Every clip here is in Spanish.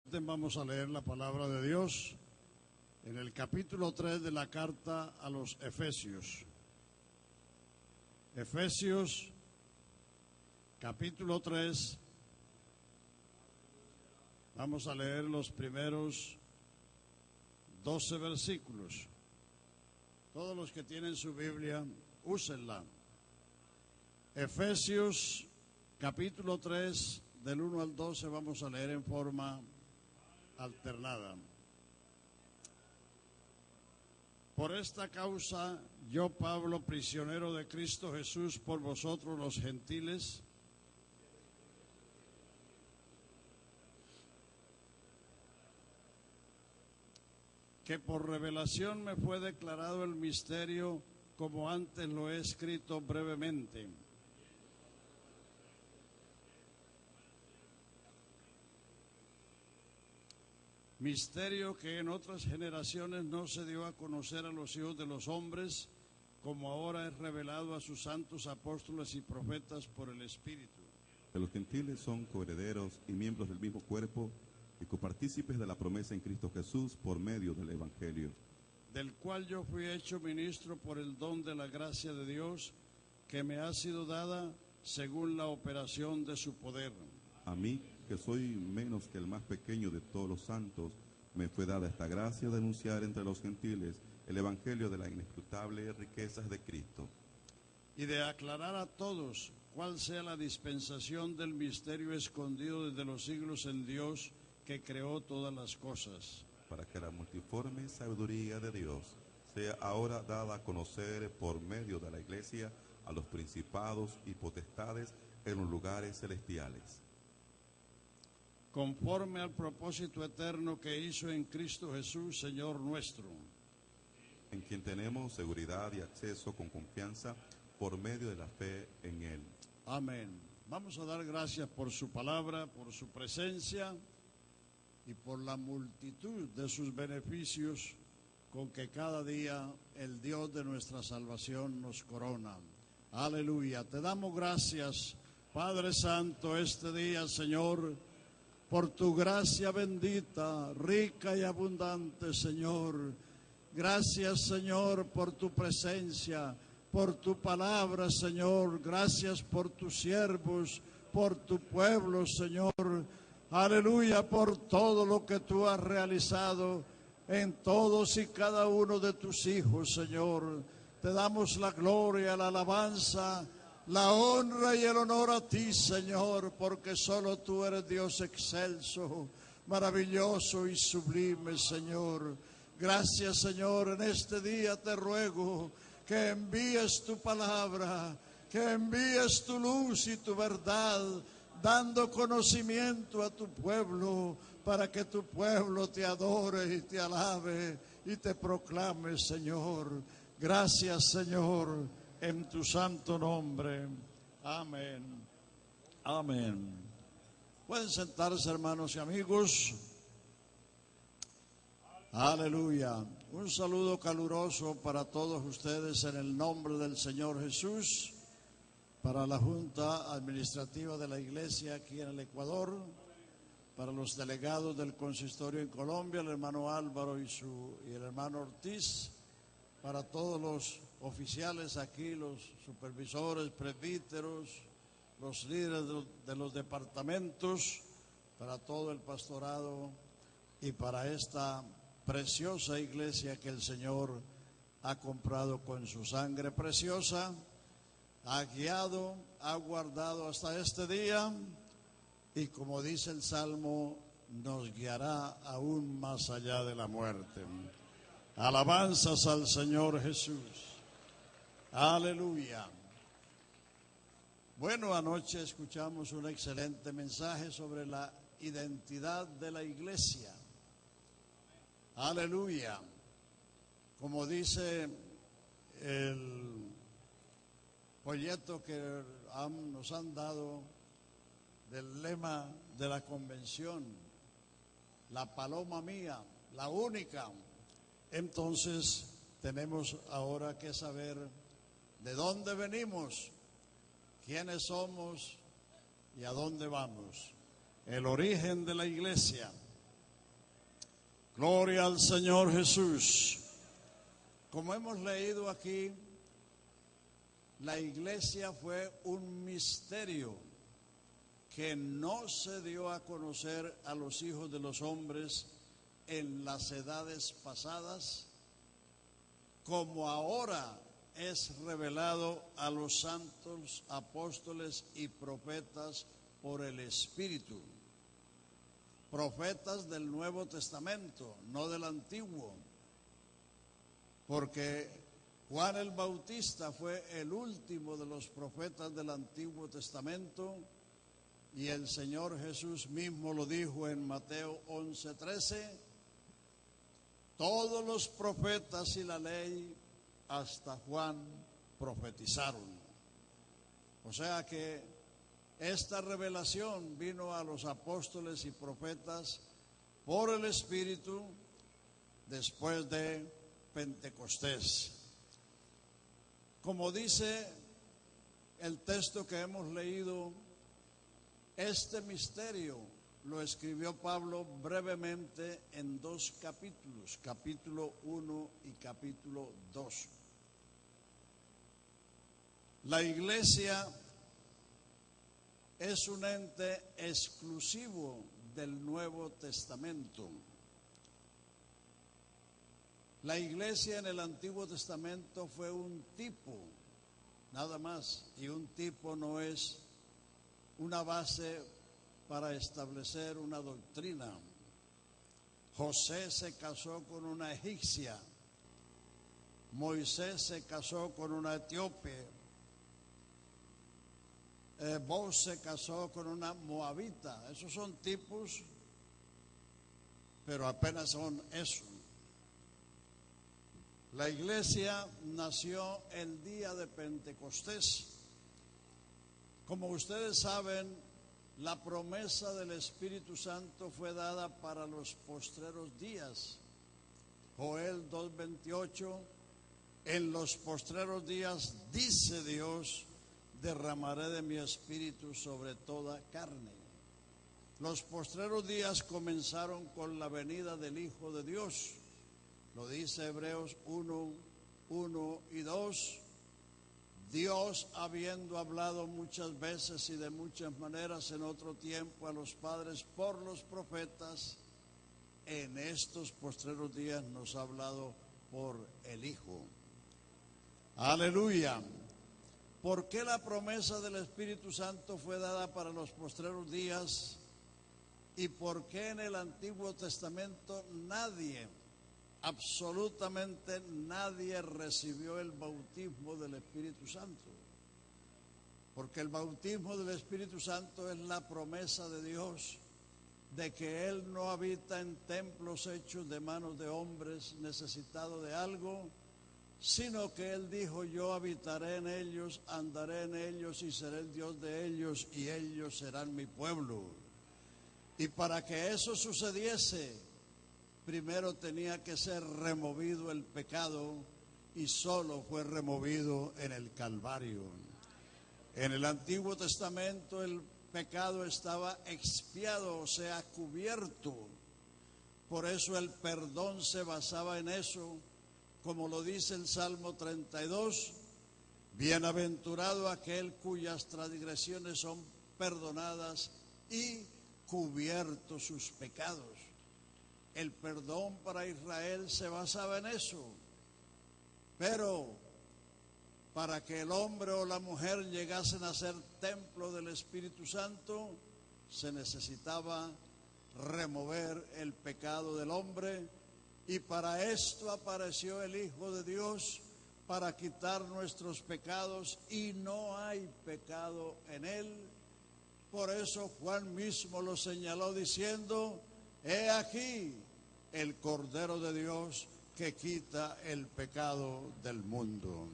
Vamos a leer la palabra de Dios en el capítulo 3 de la carta a los Efesios. Efesios, capítulo 3. Vamos a leer los primeros 12 versículos. Todos los que tienen su Biblia, úsenla. Efesios, capítulo 3, del 1 al 12, vamos a leer en forma alternada. Por esta causa, yo, Pablo, prisionero de Cristo Jesús, por vosotros los gentiles, que por revelación me fue declarado el misterio, como antes lo he escrito brevemente. Misterio que en otras generaciones no se dio a conocer a los hijos de los hombres, como ahora es revelado a sus santos apóstoles y profetas por el Espíritu. Que los gentiles son coherederos y miembros del mismo cuerpo y copartícipes de la promesa en Cristo Jesús por medio del Evangelio. Del cual yo fui hecho ministro por el don de la gracia de Dios, que me ha sido dada según la operación de su poder. A mí, que soy menos que el más pequeño de todos los santos, me fue dada esta gracia de anunciar entre los gentiles el evangelio de las inescrutables riquezas de Cristo. Y de aclarar a todos cuál sea la dispensación del misterio escondido desde los siglos en Dios, que creó todas las cosas. Para que la multiforme sabiduría de Dios sea ahora dada a conocer por medio de la Iglesia a los principados y potestades en los lugares celestiales. Conforme al propósito eterno que hizo en Cristo Jesús, Señor nuestro, en quien tenemos seguridad y acceso con confianza por medio de la fe en Él. Amén. Vamos a dar gracias por su palabra, por su presencia y por la multitud de sus beneficios con que cada día el Dios de nuestra salvación nos corona. Aleluya. Te damos gracias, Padre Santo, este día, Señor, por tu gracia bendita, rica y abundante, Señor. Gracias, Señor, por tu presencia, por tu palabra, Señor. Gracias por tus siervos, por tu pueblo, Señor. Aleluya, por todo lo que tú has realizado en todos y cada uno de tus hijos, Señor. Te damos la gloria, la alabanza, la honra y el honor a ti, Señor, porque solo tú eres Dios excelso, maravilloso y sublime, Señor. Gracias, Señor. En este día te ruego que envíes tu palabra, que envíes tu luz y tu verdad, dando conocimiento a tu pueblo, para que tu pueblo te adore y te alabe y te proclame, Señor. Gracias, Señor, en tu santo nombre. Amén. Amén. Pueden sentarse, hermanos y amigos. Aleluya. Un saludo caluroso para todos ustedes en el nombre del Señor Jesús, para la Junta Administrativa de la Iglesia aquí en el Ecuador, para los delegados del consistorio en Colombia, el hermano Álvaro y el hermano Ortiz, para todos los oficiales aquí, los supervisores, presbíteros, los líderes de los departamentos, para todo el pastorado y para esta preciosa iglesia que el Señor ha comprado con su sangre preciosa, ha guiado, ha guardado hasta este día y, como dice el Salmo, nos guiará aún más allá de la muerte. Alabanzas al Señor Jesús. Aleluya. Bueno, anoche escuchamos un excelente mensaje sobre la identidad de la iglesia. Aleluya. Como dice el folleto que nos han dado del lema de la convención, la paloma mía, la única. Entonces tenemos ahora que saber de dónde venimos, quiénes somos y a dónde vamos. El origen de la iglesia. Gloria al Señor Jesús. Como hemos leído aquí, la iglesia fue un misterio que no se dio a conocer a los hijos de los hombres en las edades pasadas, como ahora es revelado a los santos apóstoles y profetas por el Espíritu. Profetas del Nuevo Testamento, no del Antiguo, porque Juan el Bautista fue el último de los profetas del Antiguo Testamento y el Señor Jesús mismo lo dijo en Mateo 11:13, todos los profetas y la ley hasta Juan profetizaron. O sea que esta revelación vino a los apóstoles y profetas por el Espíritu después de Pentecostés. Como dice el texto que hemos leído, este misterio lo escribió Pablo brevemente en 2 capítulos, capítulo 1 y capítulo 2. La iglesia es un ente exclusivo del Nuevo Testamento. La iglesia en el Antiguo Testamento fue un tipo, nada más, y un tipo no es una base para establecer una doctrina. José se casó con una egipcia, Moisés se casó con una etíope, Boaz se casó con una moabita. Esos son tipos, pero apenas son eso. La iglesia nació el día de Pentecostés. Como ustedes saben, la promesa del Espíritu Santo fue dada para los postreros días. Joel 2:28, en los postreros días, dice Dios, derramaré de mi espíritu sobre toda carne. Los postreros días comenzaron con la venida del Hijo de Dios. Lo dice Hebreos 1:1 y 2. Dios, habiendo hablado muchas veces y de muchas maneras en otro tiempo a los padres por los profetas, en estos postreros días nos ha hablado por el Hijo. Aleluya. ¿Por qué la promesa del Espíritu Santo fue dada para los postreros días? ¿Y por qué en el Antiguo Testamento nadie, absolutamente nadie recibió el bautismo del Espíritu Santo? Porque el bautismo del Espíritu Santo es la promesa de Dios de que Él no habita en templos hechos de manos de hombres necesitados de algo, sino que Él dijo, yo habitaré en ellos, andaré en ellos y seré el Dios de ellos y ellos serán mi pueblo. Y para que eso sucediese, primero tenía que ser removido el pecado y solo fue removido en el Calvario. En el Antiguo Testamento el pecado estaba expiado, o sea, cubierto. Por eso el perdón se basaba en eso. Como lo dice el Salmo 32, bienaventurado aquel cuyas transgresiones son perdonadas y cubiertos sus pecados. El perdón para Israel se basaba en eso, pero para que el hombre o la mujer llegasen a ser templo del Espíritu Santo, se necesitaba remover el pecado del hombre. Y para esto apareció el Hijo de Dios, para quitar nuestros pecados, y no hay pecado en Él. Por eso Juan mismo lo señaló diciendo, he aquí el Cordero de Dios que quita el pecado del mundo.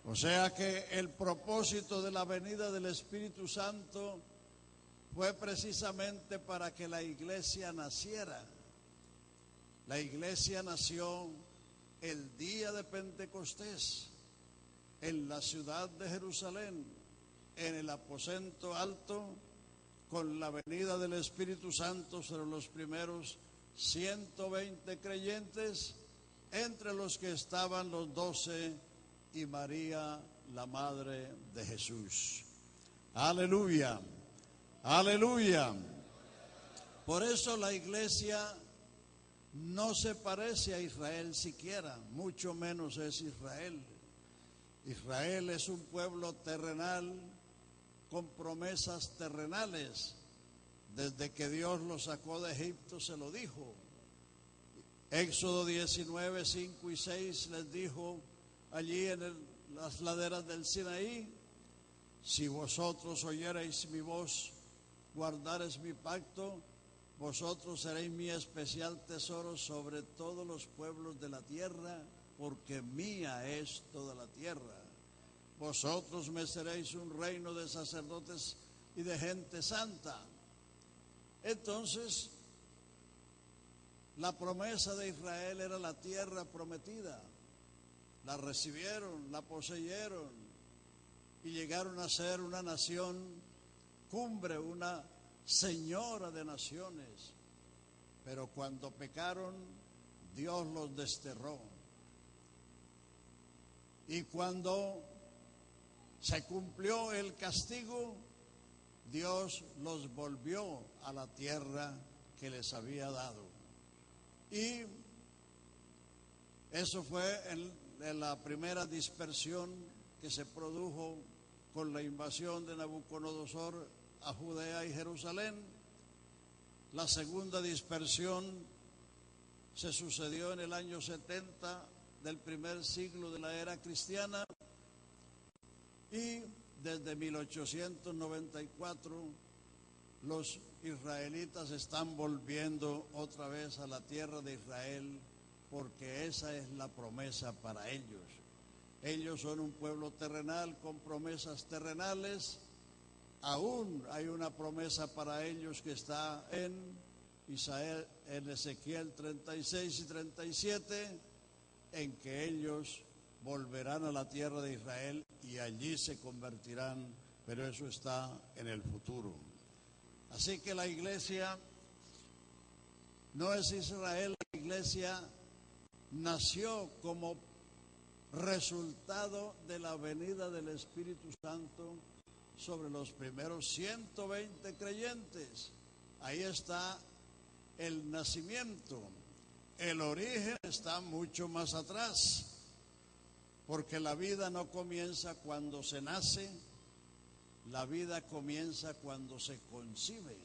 O sea que el propósito de la venida del Espíritu Santo fue precisamente para que la iglesia naciera. La iglesia nació el día de Pentecostés en la ciudad de Jerusalén, en el aposento alto, con la venida del Espíritu Santo sobre los primeros 120 creyentes, entre los que estaban los 12 y María, la madre de Jesús. Aleluya, aleluya. Por eso la iglesia no se parece a Israel siquiera, mucho menos es Israel. Israel es un pueblo terrenal con promesas terrenales. Desde que Dios los sacó de Egipto se lo dijo. Éxodo 19, 5 y 6 les dijo allí en las laderas del Sinaí: si vosotros oyereis mi voz, guardareis mi pacto, vosotros seréis mi especial tesoro sobre todos los pueblos de la tierra, porque mía es toda la tierra. Vosotros me seréis un reino de sacerdotes y de gente santa. Entonces, la promesa de Israel era la tierra prometida. La recibieron, la poseyeron y llegaron a ser una nación cumbre, una señora de naciones. Pero cuando pecaron, Dios los desterró. Y cuando se cumplió el castigo, Dios los volvió a la tierra que les había dado. Y eso fue en la primera dispersión que se produjo con la invasión de Nabucodonosor a Judea y Jerusalén. La segunda dispersión se sucedió en el año 70 del primer siglo de la era cristiana, y desde 1894 los israelitas están volviendo otra vez a la tierra de Israel, porque esa es la promesa para ellos. Ellos son un pueblo terrenal con promesas terrenales. Aún hay una promesa para ellos que está en Ezequiel 36 y 37, en que ellos volverán a la tierra de Israel y allí se convertirán, pero eso está en el futuro. Así que la iglesia no es Israel, la iglesia nació como resultado de la venida del Espíritu Santo sobre los primeros 120 creyentes. Ahí está el nacimiento. El origen está mucho más atrás, porque la vida no comienza cuando se nace, la vida comienza cuando se concibe.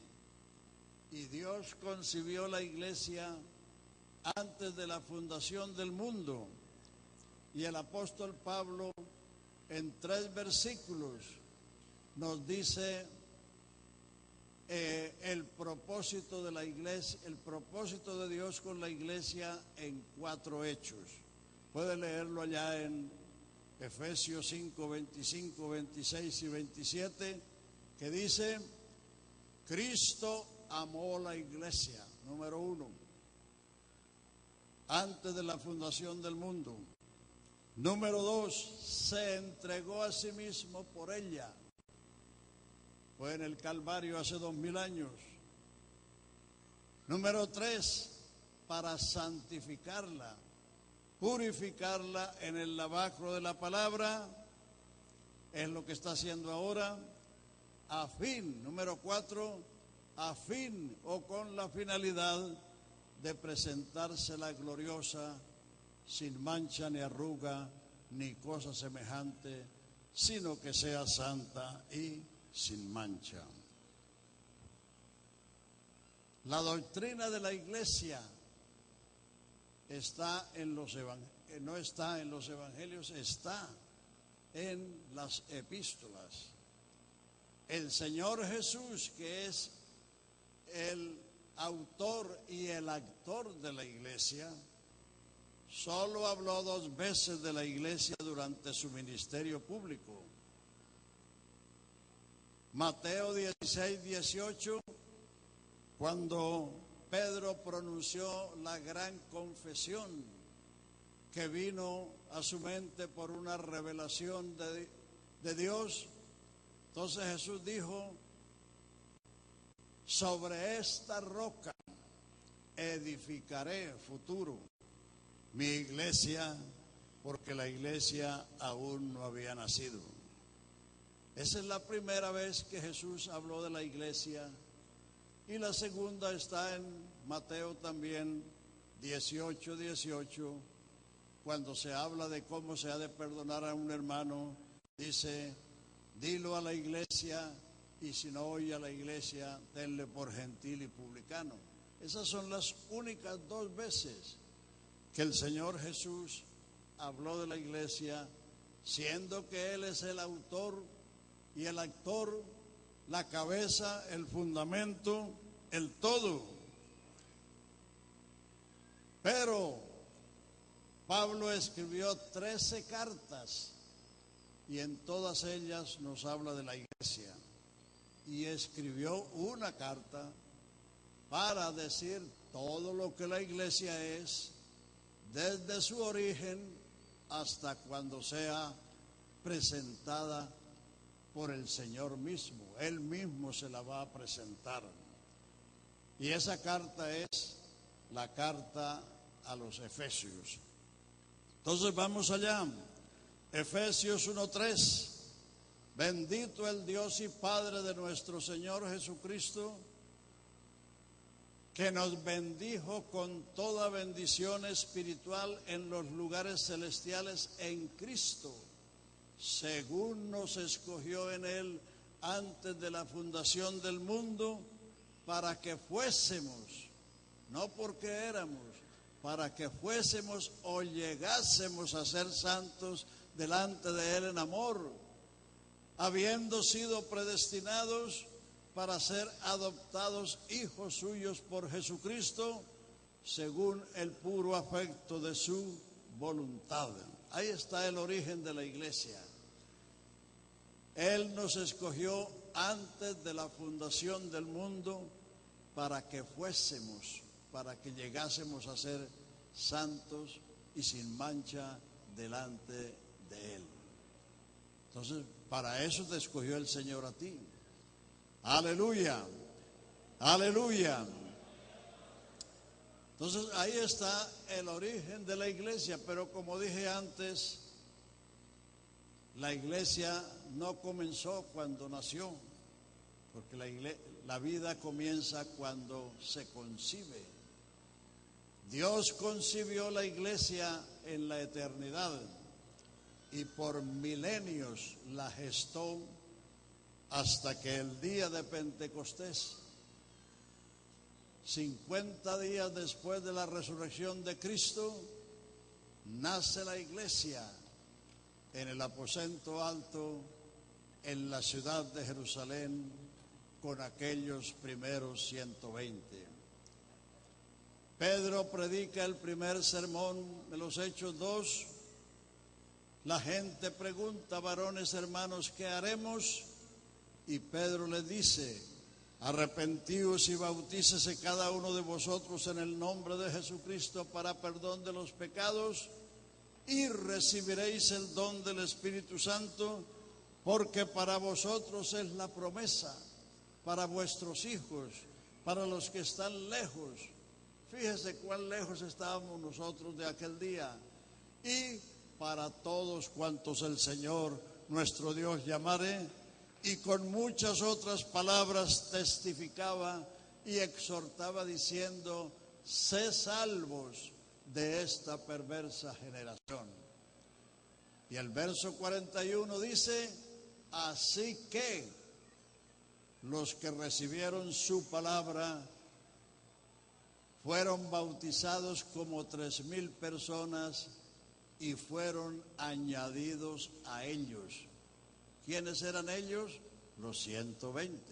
Y Dios concibió la iglesia antes de la fundación del mundo. Y el apóstol Pablo, en 3 versículos, nos dice el propósito de la iglesia, el propósito de Dios con la iglesia en 4 hechos. Puede leerlo allá en Efesios 5, 25, 26 y 27, que dice: Cristo amó la iglesia, número 1, antes de la fundación del mundo. Número 2, se entregó a sí mismo por ella. Fue en el Calvario hace 2000 años. Número 3, para santificarla, purificarla en el lavacro de la palabra, es lo que está haciendo ahora, a fin, número 4, a fin o con la finalidad de presentársela gloriosa, sin mancha ni arruga, ni cosa semejante, sino que sea santa y sin mancha. La doctrina de la iglesia está en los no está en los evangelios, está en las epístolas. El Señor Jesús, que es el autor y el actor de la iglesia, solo habló 2 veces de la iglesia durante su ministerio público. Mateo 16, 18, cuando Pedro pronunció la gran confesión que vino a su mente por una revelación de Dios. Entonces Jesús dijo: sobre esta roca edificaré, futuro, mi iglesia, porque la iglesia aún no había nacido. Esa es la primera vez que Jesús habló de la iglesia, y la segunda está en Mateo también 18:18, cuando se habla de cómo se ha de perdonar a un hermano. Dice: dilo a la iglesia, y si no oye a la iglesia, tenle por gentil y publicano. Esas son las únicas dos veces que el Señor Jesús habló de la iglesia, siendo que Él es el autor y el actor, la cabeza, el fundamento, el todo. Pero Pablo escribió 13 cartas, y en todas ellas nos habla de la iglesia. Y escribió una carta para decir todo lo que la iglesia es, desde su origen hasta cuando sea presentada por el Señor mismo. Él mismo se la va a presentar. Y esa carta es la carta a los Efesios. Entonces vamos allá. Efesios 1:3. Bendito el Dios y Padre de nuestro Señor Jesucristo, que nos bendijo con toda bendición espiritual en los lugares celestiales en Cristo, según nos escogió en Él antes de la fundación del mundo, para que fuésemos, no porque éramos, para que fuésemos o llegásemos a ser santos delante de Él en amor, habiendo sido predestinados para ser adoptados hijos suyos por Jesucristo, según el puro afecto de su voluntad. Ahí está el origen de la iglesia. Él nos escogió antes de la fundación del mundo para que fuésemos, para que llegásemos a ser santos y sin mancha delante de Él. Entonces, para eso te escogió el Señor a ti. Aleluya, aleluya. Entonces ahí está el origen de la iglesia, pero como dije antes, la iglesia no comenzó cuando nació, porque la vida comienza cuando se concibe. Dios concibió la iglesia en la eternidad y por milenios la gestó hasta que el día de Pentecostés, 50 días después de la resurrección de Cristo, nace la iglesia en el aposento alto en la ciudad de Jerusalén con aquellos primeros 120. Pedro predica el primer sermón de los Hechos 2. La gente pregunta: varones hermanos, ¿qué haremos? Y Pedro les dice: arrepentíos y bautícese cada uno de vosotros en el nombre de Jesucristo para perdón de los pecados, y recibiréis el don del Espíritu Santo, porque para vosotros es la promesa, para vuestros hijos, para los que están lejos. Fíjese cuán lejos estábamos nosotros de aquel día. Y para todos cuantos el Señor nuestro Dios llamare. Y con muchas otras palabras testificaba y exhortaba diciendo: sé salvos de esta perversa generación. Y el verso 41 dice: así que los que recibieron su palabra fueron bautizados como 3,000 personas y fueron añadidos a ellos. ¿Quiénes eran ellos? Los 120.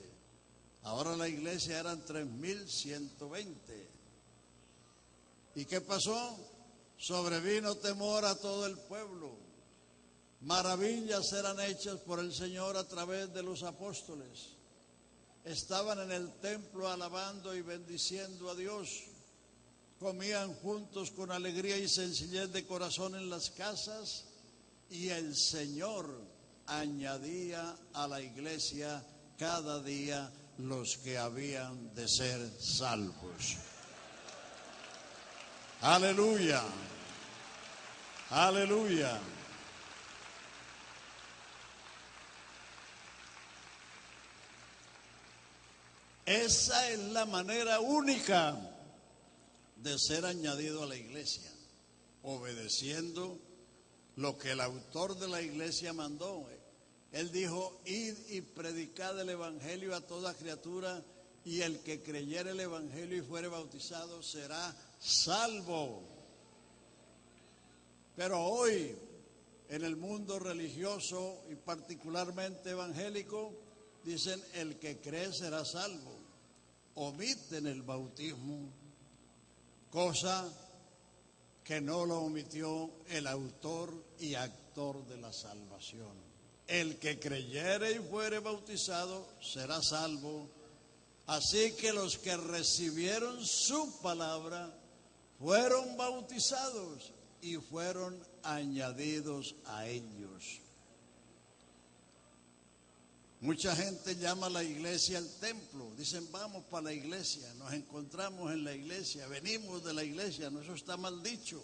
Ahora la iglesia eran 3,120. ¿Y qué pasó? Sobrevino temor a todo el pueblo. Maravillas eran hechas por el Señor a través de los apóstoles. Estaban en el templo alabando y bendiciendo a Dios. Comían juntos con alegría y sencillez de corazón en las casas, y el Señor añadía a la iglesia cada día los que habían de ser salvos. Aleluya. Aleluya. Esa es la manera única de ser añadido a la iglesia, obedeciendo lo que el autor de la iglesia mandó. Él dijo: id y predicad el evangelio a toda criatura, y el que creyere el evangelio y fuere bautizado será salvo. Pero hoy, en el mundo religioso y particularmente evangélico, dicen: el que cree será salvo. Omiten el bautismo, cosa que no lo omitió el autor y actor de la salvación. El que creyere y fuere bautizado será salvo. Así que los que recibieron su palabra fueron bautizados y fueron añadidos a ellos. Mucha gente llama a la iglesia el templo. Dicen: vamos para la iglesia, nos encontramos en la iglesia, venimos de la iglesia. No, eso está mal dicho.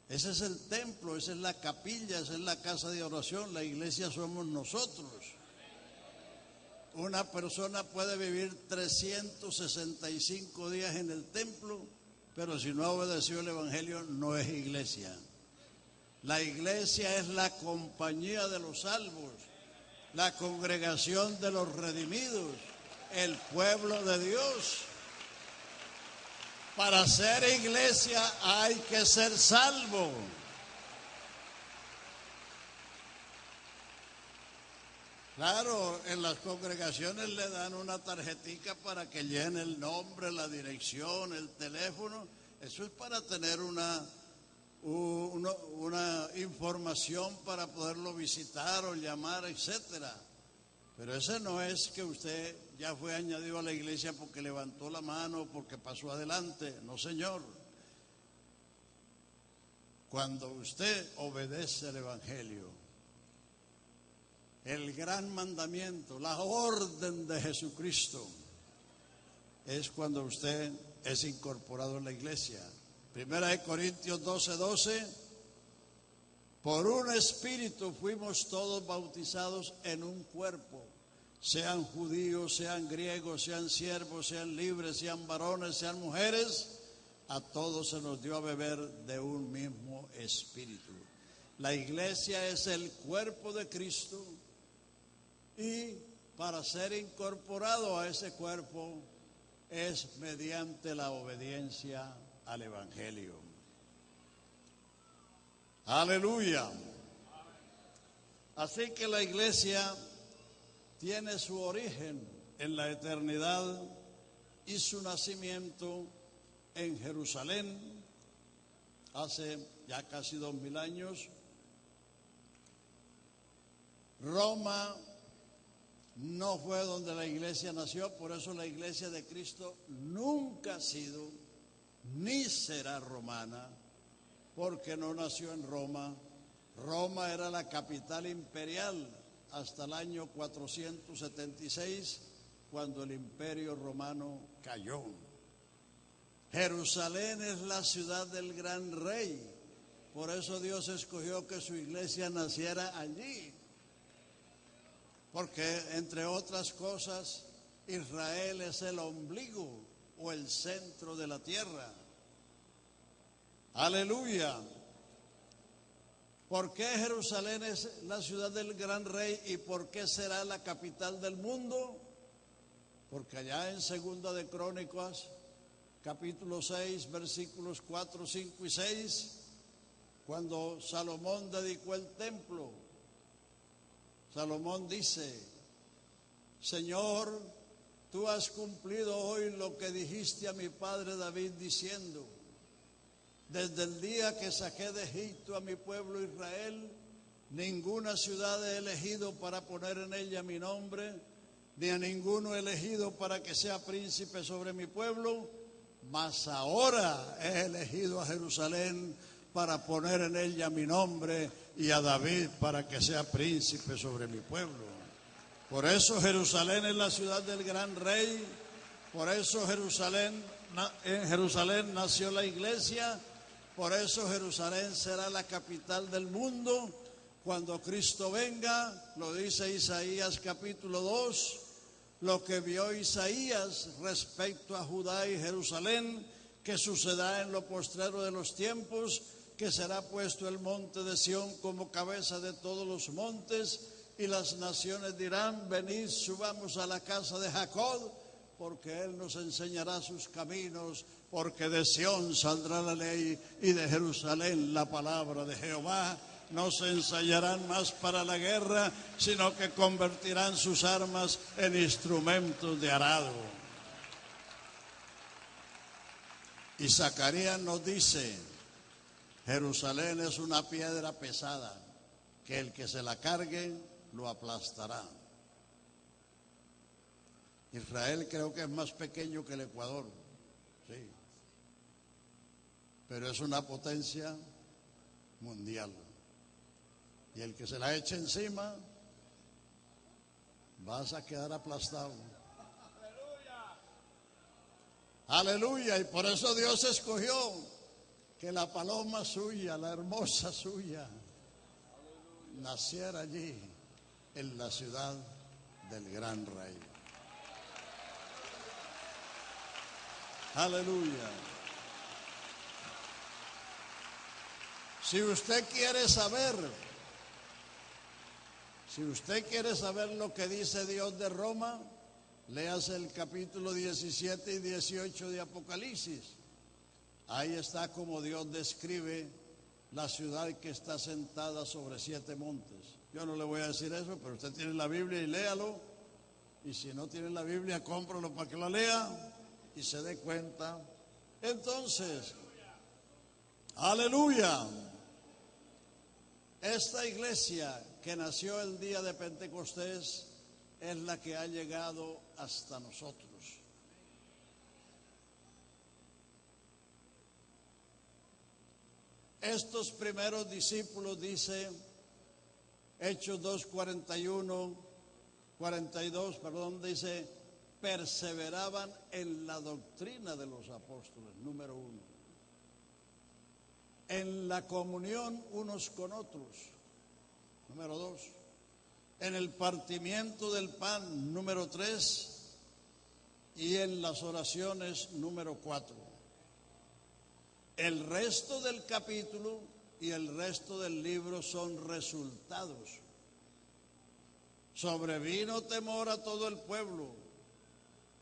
Ese es el templo, esa es la capilla, esa es la casa de oración. La iglesia somos nosotros. Una persona puede vivir 365 días en el templo, pero si no ha obedecido el evangelio, no es iglesia. La iglesia es la compañía de los salvos, la congregación de los redimidos, el pueblo de Dios. Para ser iglesia hay que ser salvo. Claro, en las congregaciones le dan una tarjetica para que llene el nombre, la dirección, el teléfono. Eso es para tener una información para poderlo visitar o llamar, etcétera. Pero ese no es que usted ya fue añadido a la iglesia porque levantó la mano, porque pasó adelante. No, señor. Cuando usted obedece el evangelio, el gran mandamiento, la orden de Jesucristo, es cuando usted es incorporado en la iglesia. Primera de Corintios 12:12, por un espíritu fuimos todos bautizados en un cuerpo, sean judíos, sean griegos, sean siervos, sean libres, sean varones, sean mujeres, a todos se nos dio a beber de un mismo espíritu. La iglesia es el cuerpo de Cristo, y para ser incorporado a ese cuerpo es mediante la obediencia al evangelio. Aleluya. Así que la iglesia tiene su origen en la eternidad y su nacimiento en Jerusalén hace ya casi 2000 años. Roma no fue donde la iglesia nació, por eso la iglesia de Cristo nunca ha sido ni será romana, porque no nació en Roma. Roma era la capital imperial hasta el año 476, cuando el imperio romano cayó. Jerusalén es la ciudad del gran rey, por eso Dios escogió que su iglesia naciera allí. Porque, entre otras cosas, Israel es el ombligo o el centro de la tierra. Aleluya. ¿Por qué Jerusalén es la ciudad del gran rey y por qué será la capital del mundo? Porque allá en Segunda de Crónicas, capítulo 6, versículos 4, 5 y 6, cuando Salomón dedicó el templo, Salomón dice: Señor, tú has cumplido hoy lo que dijiste a mi padre David diciendo: desde el día que saqué de Egipto a mi pueblo Israel, ninguna ciudad he elegido para poner en ella mi nombre, ni a ninguno he elegido para que sea príncipe sobre mi pueblo, mas ahora he elegido a Jerusalén para poner en ella mi nombre, y a David para que sea príncipe sobre mi pueblo. Por eso Jerusalén es la ciudad del gran rey, por eso Jerusalén en Jerusalén nació la iglesia, por eso Jerusalén será la capital del mundo. Cuando Cristo venga, lo dice Isaías capítulo 2, lo que vio Isaías respecto a Judá y Jerusalén, que sucederá en lo postrero de los tiempos, que será puesto el monte de Sión como cabeza de todos los montes, y las naciones dirán: venid, subamos a la casa de Jacob, porque él nos enseñará sus caminos, porque de Sión saldrá la ley y de Jerusalén la palabra de Jehová. No se ensayarán más para la guerra, sino que convertirán sus armas en instrumentos de arado. Y Zacarías nos dice: Jerusalén es una piedra pesada, que el que se la cargue lo aplastará. Israel creo que es más pequeño que el Ecuador, sí, pero es una potencia mundial. Y el que se la eche encima, vas a quedar aplastado. Aleluya. Y por eso Dios escogió que la paloma suya, la hermosa suya, naciera allí en la ciudad del gran rey. Aleluya. Si usted quiere saber lo que dice Dios de Roma, léase el capítulo 17 y 18 de Apocalipsis. Ahí está como Dios describe la ciudad que está sentada sobre 7 montes. Yo no le voy a decir eso, pero usted tiene la Biblia y léalo. Y si no tiene la Biblia, cómpralo para que la lea y se dé cuenta. Entonces, aleluya. Esta iglesia que nació el día de Pentecostés es la que ha llegado hasta nosotros. Estos primeros discípulos, dice Hechos 2:42, dice: perseveraban en la doctrina de los apóstoles, número 1. En la comunión unos con otros, número 2. En el partimiento del pan, número 3. Y en las oraciones, número 4. El resto del capítulo y el resto del libro son resultados. Sobrevino temor a todo el pueblo.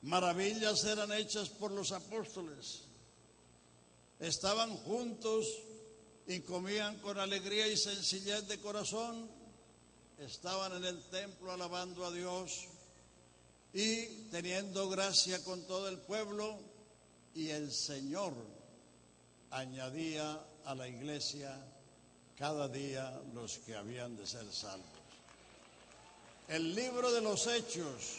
Maravillas eran hechas por los apóstoles. Estaban juntos y comían con alegría y sencillez de corazón. Estaban en el templo alabando a Dios y teniendo gracia con todo el pueblo, y el Señor añadía a la iglesia cada día los que habían de ser salvos. El libro de los Hechos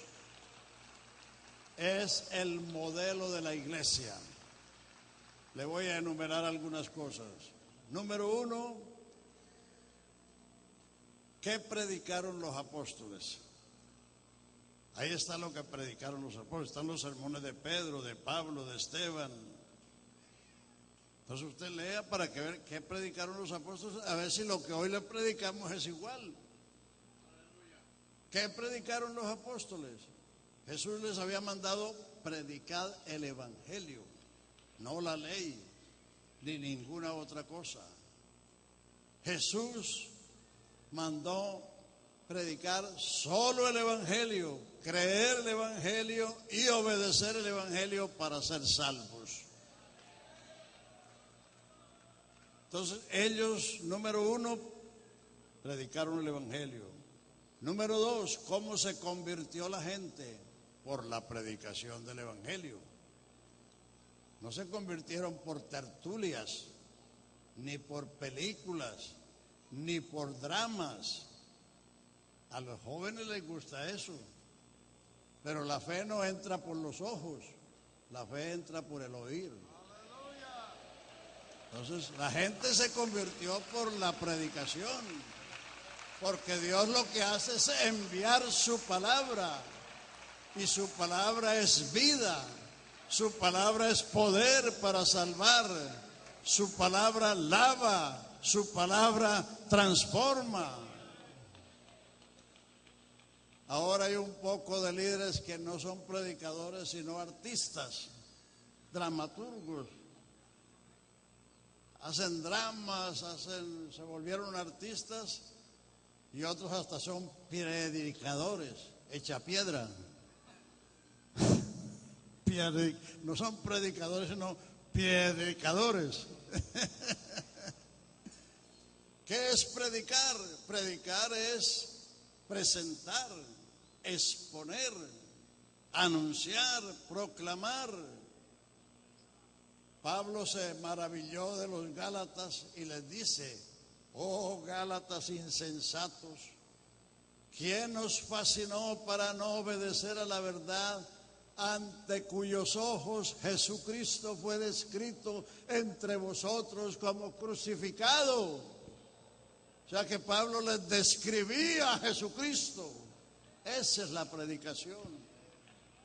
es el modelo de la iglesia. Le voy a enumerar algunas cosas. Número 1, ¿qué predicaron los apóstoles? Ahí está lo que predicaron los apóstoles. Están los sermones de Pedro, de Pablo, de Esteban. Entonces usted lea para que ver qué predicaron los apóstoles, a ver si lo que hoy le predicamos es igual. ¿Qué predicaron los apóstoles? Jesús les había mandado predicar el evangelio, no la ley, ni ninguna otra cosa. Jesús mandó predicar solo el evangelio, creer el evangelio y obedecer el evangelio para ser salvos. Entonces ellos, número 1, predicaron el evangelio. Número 2, ¿cómo se convirtió la gente? Por la predicación del evangelio. No se convirtieron por tertulias, ni por películas, ni por dramas. A los jóvenes les gusta eso, pero la fe no entra por los ojos, la fe entra por el oír. Entonces la gente se convirtió por la predicación, porque Dios lo que hace es enviar su palabra, y su palabra es vida, Su palabra es poder para salvar. Su palabra lava. Su palabra transforma. Ahora hay un poco de líderes que no son predicadores, sino artistas, dramaturgos. Hacen dramas, se volvieron artistas, y otros hasta son predicadores, echa piedra. No son predicadores, sino predicadores. ¿Qué es predicar? Predicar es presentar, exponer, anunciar, proclamar. Pablo se maravilló de los Gálatas y les dice: oh Gálatas insensatos, ¿quién os fascinó para no obedecer a la verdad, ante cuyos ojos Jesucristo fue descrito entre vosotros como crucificado? O sea que Pablo les describía a Jesucristo. Esa es la predicación,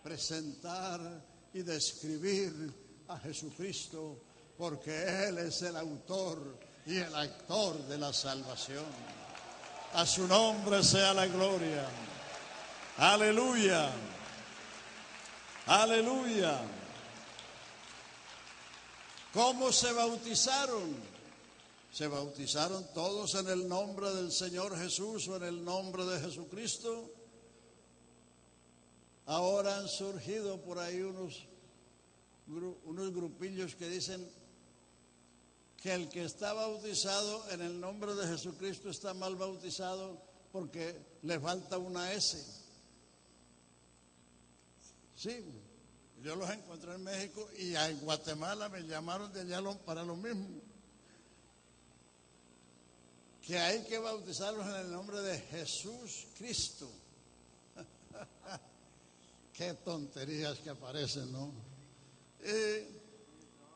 presentar y describir a Jesucristo, porque Él es el autor y el actor de la salvación. A su nombre sea la gloria. Aleluya. Aleluya. ¿Cómo se bautizaron? ¿Se bautizaron todos en el nombre del Señor Jesús o en el nombre de Jesucristo? Ahora han surgido por ahí unos grupillos que dicen que el que está bautizado en el nombre de Jesucristo está mal bautizado porque le falta una S. Sí, yo los encontré en México y en Guatemala me llamaron de allá para lo mismo. Que hay que bautizarlos en el nombre de Jesús Cristo. Qué tonterías que aparecen, ¿no?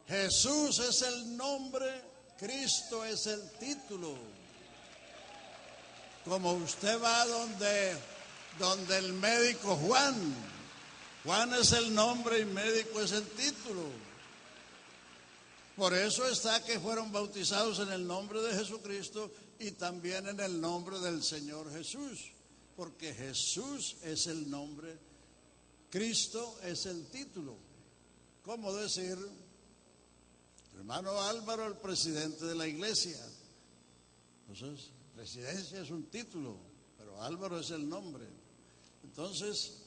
Jesús es el nombre, Cristo es el título. Como usted va donde el médico Juan es el nombre y médico es el título. Por eso está que fueron bautizados en el nombre de Jesucristo y también en el nombre del Señor Jesús, porque Jesús es el nombre, Cristo es el título. ¿Cómo decir? Hermano Álvaro, el presidente de la iglesia. Entonces, presidencia es un título, pero Álvaro es el nombre. Entonces,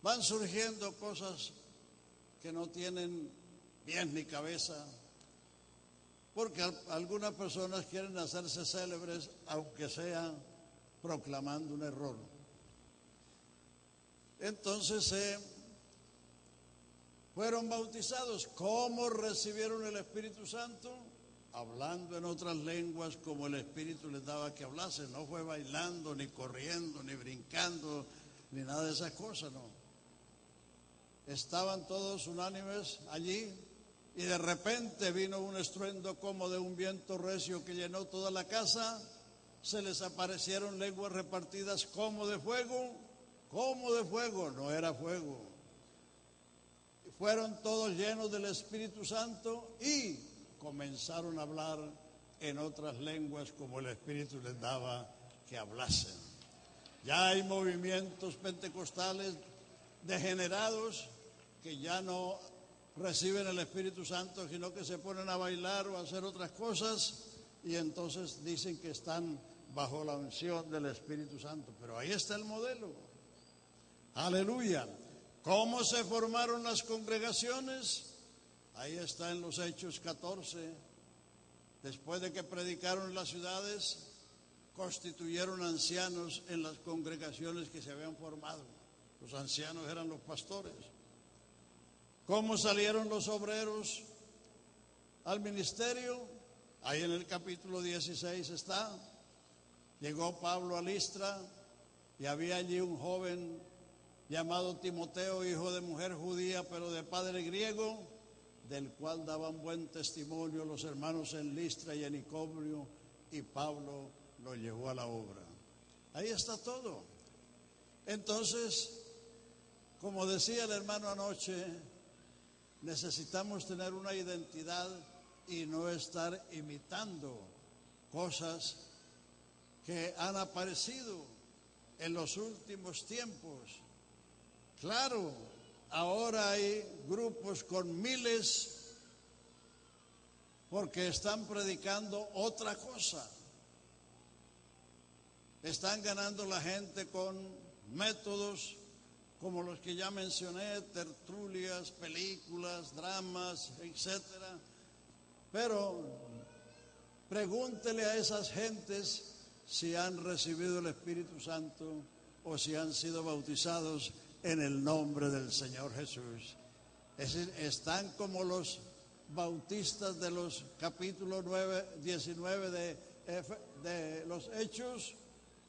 van surgiendo cosas que no tienen pies ni cabeza, porque algunas personas quieren hacerse célebres, aunque sea proclamando un error. Entonces fueron bautizados. ¿Cómo recibieron el Espíritu Santo? Hablando en otras lenguas como el Espíritu les daba que hablasen. No fue bailando, ni corriendo, ni brincando, ni nada de esas cosas, no. Estaban todos unánimes allí y de repente vino un estruendo como de un viento recio que llenó toda la casa. Se les aparecieron lenguas repartidas como de fuego. ¿Cómo de fuego? No era fuego. Fueron todos llenos del Espíritu Santo y comenzaron a hablar en otras lenguas como el Espíritu les daba que hablasen. Ya hay movimientos pentecostales degenerados que ya no reciben el Espíritu Santo, sino que se ponen a bailar o a hacer otras cosas y entonces dicen que están bajo la unción del Espíritu Santo. Pero ahí está el modelo. Aleluya. ¿Cómo se formaron las congregaciones? Ahí está en los Hechos 14. Después de que predicaron en las ciudades, constituyeron ancianos en las congregaciones que se habían formado. Los ancianos eran los pastores. ¿Cómo salieron los obreros al ministerio? Ahí en el capítulo 16 está. Llegó Pablo a Listra y había allí un joven llamado Timoteo, hijo de mujer judía, pero de padre griego, del cual daban buen testimonio los hermanos en Listra y en Iconio, y Pablo lo llevó a la obra. Ahí está todo. Entonces, Como decía el hermano anoche, necesitamos tener una identidad y no estar imitando cosas que han aparecido en los últimos tiempos. Claro, ahora hay grupos con miles porque están predicando otra cosa. Están ganando la gente con métodos como los que ya mencioné, tertulias, películas, dramas, etcétera. Pero pregúntele a esas gentes si han recibido el Espíritu Santo o si han sido bautizados en el nombre del Señor Jesús. Es decir, están como los bautistas de los capítulos 19 de los Hechos,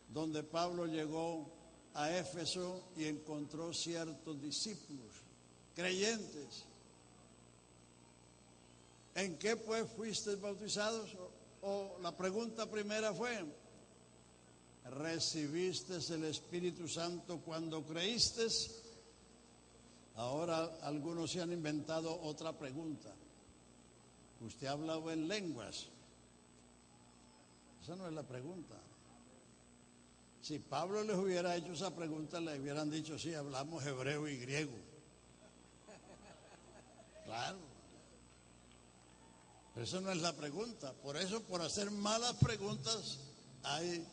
donde Pablo llegó a Éfeso y encontró ciertos discípulos, creyentes. ¿En qué pues fuisteis bautizados? O la pregunta primera fue, ¿recibiste el Espíritu Santo cuando creíste? Ahora algunos se han inventado otra pregunta. ¿Usted ha hablado en lenguas? Esa no es la pregunta. Si Pablo les hubiera hecho esa pregunta, le hubieran dicho, sí, hablamos hebreo y griego. Claro. Pero eso no es la pregunta. Por eso, por hacer malas preguntas, hay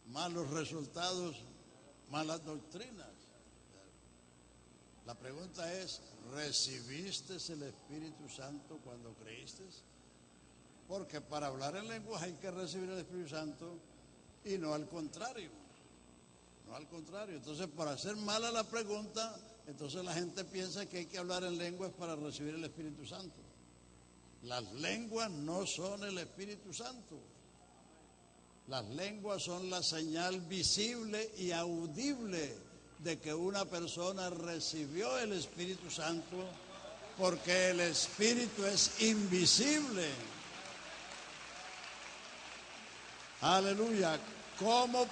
malos resultados, malas doctrinas. La pregunta es, ¿recibiste el Espíritu Santo cuando creíste? Porque para hablar en lenguas hay que recibir el Espíritu Santo y no al contrario. No al contrario. Entonces, por hacer mala la pregunta, entonces la gente piensa que hay que hablar en lenguas para recibir el Espíritu Santo. Las lenguas no son el Espíritu Santo. Las lenguas son la señal visible y audible de que una persona recibió el Espíritu Santo, porque el Espíritu es invisible. Aleluya. ¿Cómo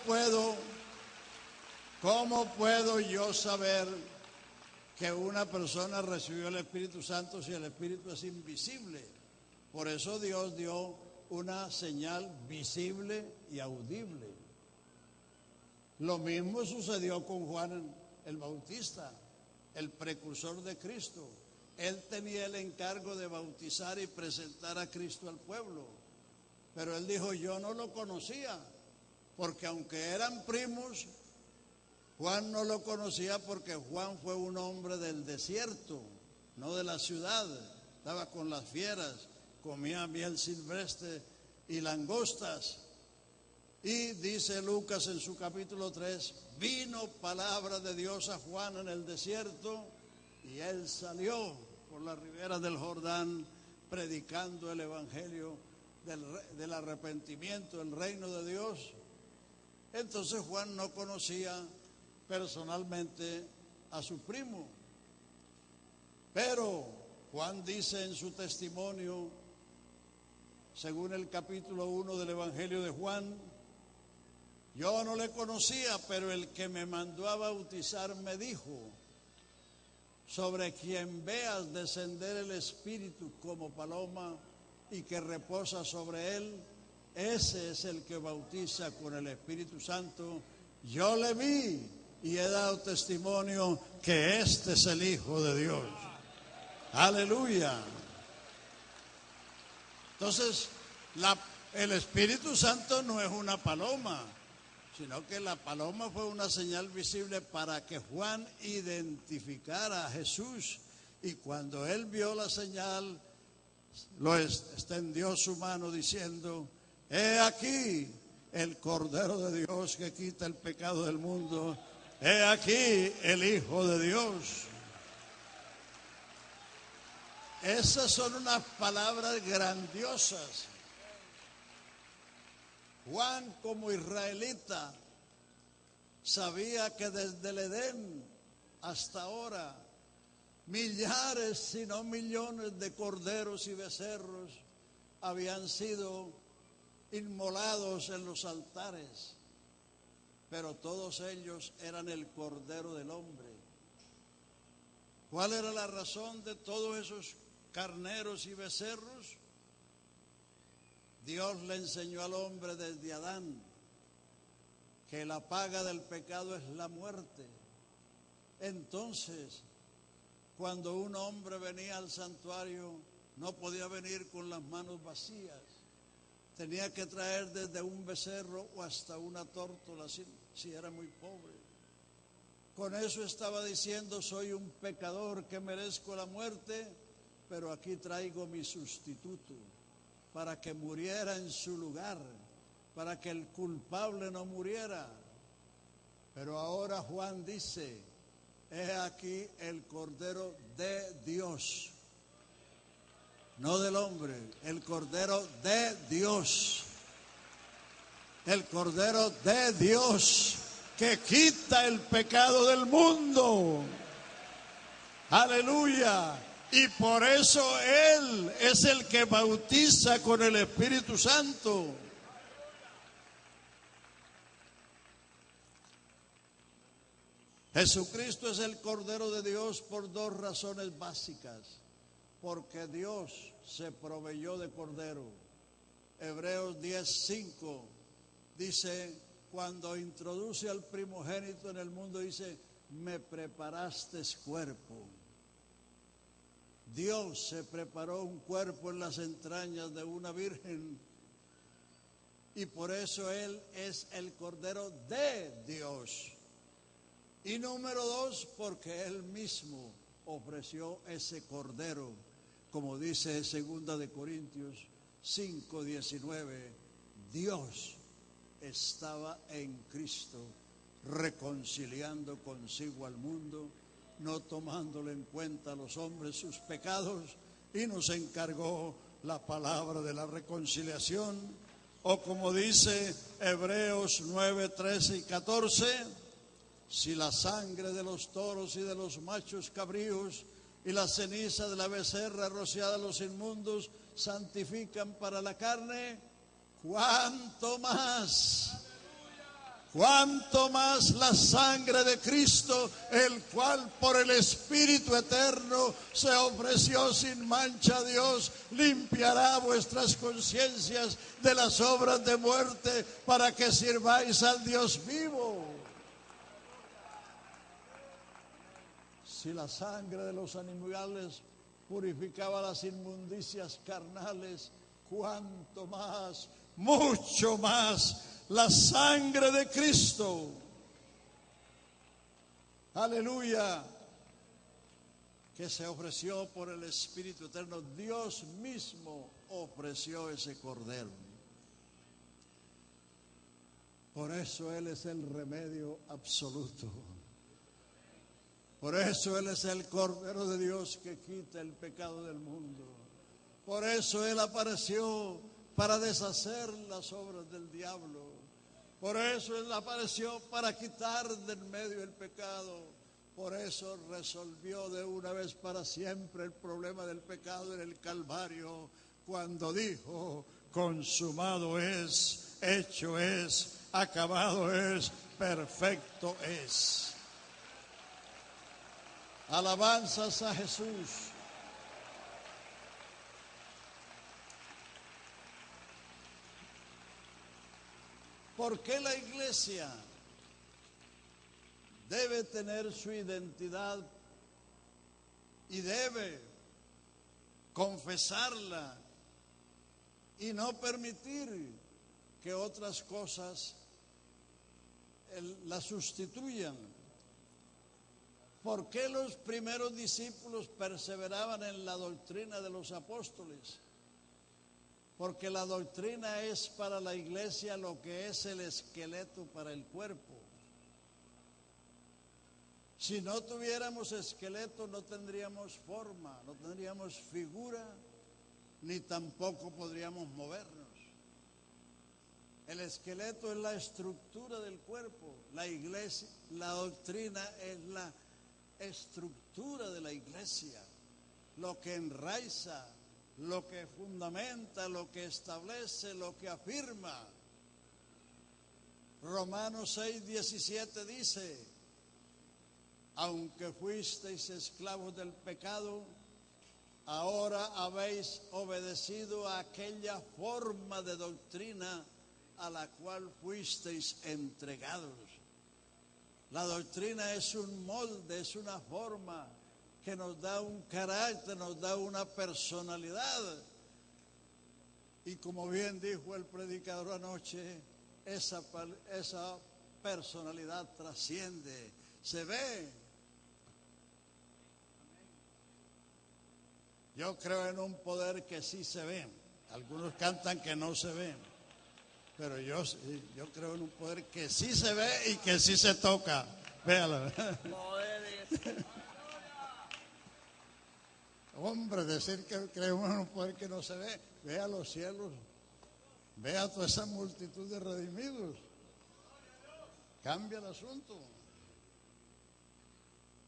puedo yo saber que una persona recibió el Espíritu Santo si el Espíritu es invisible? Por eso Dios dio una señal visible y audible. Lo mismo sucedió con Juan el Bautista, el precursor de Cristo. Él tenía el encargo de bautizar y presentar a Cristo al pueblo. Pero él dijo, yo no lo conocía, porque aunque eran primos, Juan no lo conocía porque Juan fue un hombre del desierto, no de la ciudad. Estaba con las fieras, comía miel silvestre y langostas. Y dice Lucas en su capítulo 3, vino palabra de Dios a Juan en el desierto y él salió por la ribera del Jordán predicando el evangelio del arrepentimiento, el reino de Dios. Entonces Juan no conocía personalmente a su primo, pero Juan dice en su testimonio, según el capítulo 1 del Evangelio de Juan, yo no le conocía, pero el que me mandó a bautizar me dijo, sobre quien veas descender el Espíritu como paloma y que reposa sobre él, ese es el que bautiza con el Espíritu Santo. Yo le vi y he dado testimonio que este es el Hijo de Dios. Aleluya. Entonces, el Espíritu Santo no es una paloma, sino que la paloma fue una señal visible para que Juan identificara a Jesús. Y cuando él vio la señal, lo extendió su mano diciendo, he aquí el Cordero de Dios que quita el pecado del mundo, he aquí el Hijo de Dios. Esas son unas palabras grandiosas. Juan, como israelita, sabía que desde el Edén hasta ahora millares, si no millones de corderos y becerros habían sido inmolados en los altares, pero todos ellos eran el Cordero del Hombre. ¿Cuál era la razón de todos esos carneros y becerros? Dios le enseñó al hombre desde Adán que la paga del pecado es la muerte. Entonces, cuando un hombre venía al santuario, no podía venir con las manos vacías. Tenía que traer desde un becerro o hasta una tórtola si era muy pobre. Con eso estaba diciendo: soy un pecador que merezco la muerte, pero aquí traigo mi sustituto para que muriera en su lugar, para que el culpable no muriera. Pero ahora Juan dice: he aquí el Cordero de Dios, no del hombre, el Cordero de Dios, el Cordero de Dios que quita el pecado del mundo. Aleluya. Y por eso Él es el que bautiza con el Espíritu Santo. Jesucristo es el Cordero de Dios por dos razones básicas. Porque Dios se proveyó de Cordero. Hebreos 10:5 dice: cuando introduce al primogénito en el mundo, dice: me preparaste cuerpo. Dios se preparó un cuerpo en las entrañas de una virgen, y por eso Él es el Cordero de Dios. Y número dos, porque Él mismo ofreció ese Cordero, como dice 2 de Corintios 5:19, Dios estaba en Cristo reconciliando consigo al mundo, no tomándole en cuenta a los hombres sus pecados, y nos encargó la palabra de la reconciliación. O como dice Hebreos 9:13 y 14, si la sangre de los toros y de los machos cabríos y la ceniza de la becerra rociada a los inmundos santifican para la carne, ¿cuánto más la sangre de Cristo, el cual por el Espíritu eterno se ofreció sin mancha a Dios, limpiará vuestras conciencias de las obras de muerte para que sirváis al Dios vivo? Si la sangre de los animales purificaba las inmundicias carnales, ¿cuánto más, mucho más, la sangre de Cristo? Aleluya, que se ofreció por el Espíritu eterno. Dios mismo ofreció ese Cordero. Por eso Él es el remedio absoluto. Por eso Él es el Cordero de Dios que quita el pecado del mundo. Por eso Él apareció para deshacer las obras del diablo. Por eso Él apareció para quitar del medio el pecado. Por eso resolvió de una vez para siempre el problema del pecado en el Calvario, cuando dijo: consumado es, hecho es, acabado es, perfecto es. Alabanzas a Jesús. ¿Por qué la iglesia debe tener su identidad y debe confesarla y no permitir que otras cosas la sustituyan? ¿Por qué los primeros discípulos perseveraban en la doctrina de los apóstoles? Porque la doctrina es para la iglesia lo que es el esqueleto para el cuerpo. Si no tuviéramos esqueleto, no tendríamos forma, no tendríamos figura, ni tampoco podríamos movernos. El esqueleto es la estructura del cuerpo. La iglesia, la doctrina es la estructura de la iglesia, lo que enraiza, lo que fundamenta, lo que establece, lo que afirma. Romanos 6:17 dice: aunque fuisteis esclavos del pecado, ahora habéis obedecido a aquella forma de doctrina a la cual fuisteis entregados. La doctrina es un molde, es una forma que nos da un carácter, nos da una personalidad. Y como bien dijo el predicador anoche, esa personalidad trasciende, se ve. Yo creo en un poder que sí se ve. Algunos cantan que no se ve, pero yo creo en un poder que sí se ve y que sí se toca. Véalo. Hombre, decir que creemos en un poder que no se ve, vea los cielos, vea toda esa multitud de redimidos. Cambia el asunto.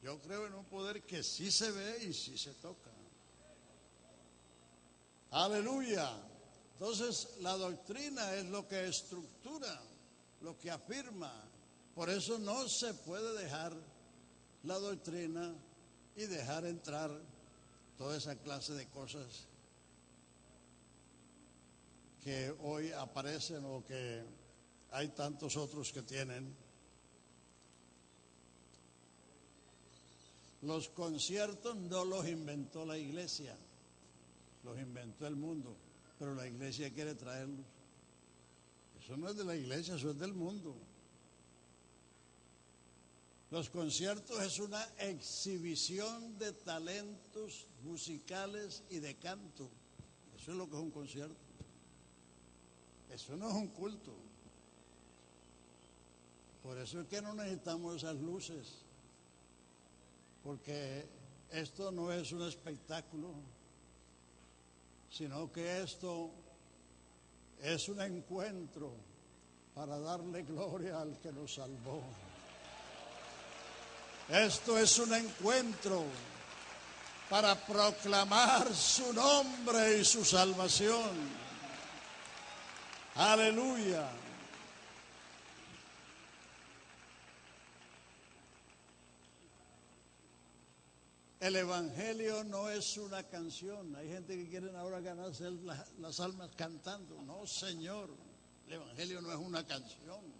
Yo creo en un poder que sí se ve y sí se toca. Aleluya. Entonces la doctrina es lo que estructura, lo que afirma. Por eso no se puede dejar la doctrina y dejar entrar toda esa clase de cosas que hoy aparecen o que hay tantos otros que tienen. Los conciertos no los inventó la iglesia, los inventó el mundo, pero la iglesia quiere traerlos. Eso no es de la iglesia, eso es del mundo. Los conciertos es una exhibición de talentos musicales y de canto. Eso es lo que es un concierto. Eso no es un culto. Por eso es que no necesitamos esas luces. Porque esto no es un espectáculo, sino que esto es un encuentro para darle gloria al que nos salvó. Esto es un encuentro para proclamar su nombre y su salvación. Aleluya. El evangelio no es una canción. Hay gente que quiere ahora ganarse las almas cantando. No, Señor, el evangelio no es una canción.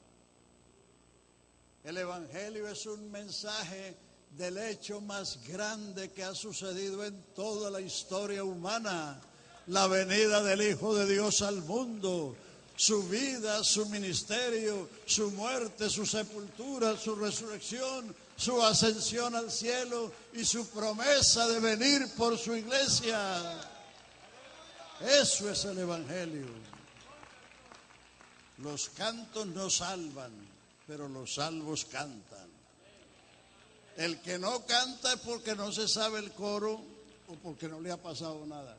El evangelio es un mensaje del hecho más grande que ha sucedido en toda la historia humana: la venida del Hijo de Dios al mundo, su vida, su ministerio, su muerte, su sepultura, su resurrección, su ascensión al cielo y su promesa de venir por su iglesia. Eso es el evangelio. Los cantos no salvan, pero los salvos cantan. El que no canta es porque no se sabe el coro o porque no le ha pasado nada.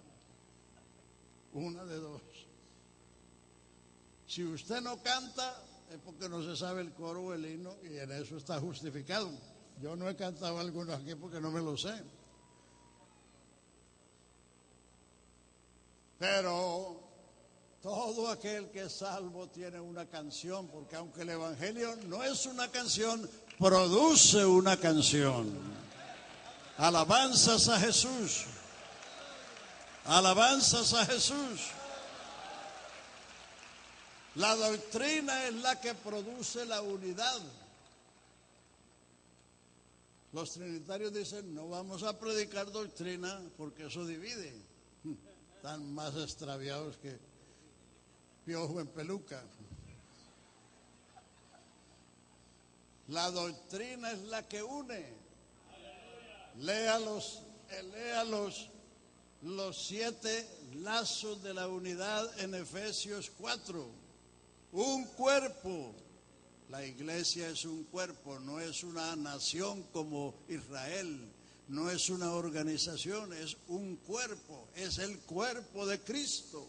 Una de dos. Si usted no canta es porque no se sabe el coro o el himno, y en eso está justificado. Yo no he cantado alguno aquí porque no me lo sé. Pero todo aquel que es salvo tiene una canción, porque aunque el evangelio no es una canción, produce una canción. Alabanzas a Jesús. Alabanzas a Jesús. La doctrina es la que produce la unidad. Los trinitarios dicen, no vamos a predicar doctrina porque eso divide. Están más extraviados que piojo en peluca. La doctrina es la que une. Lea los 7 lazos de la unidad en Efesios 4. Un cuerpo. La iglesia es un cuerpo, no es una nación como Israel, no es una organización, es un cuerpo, es el cuerpo de Cristo.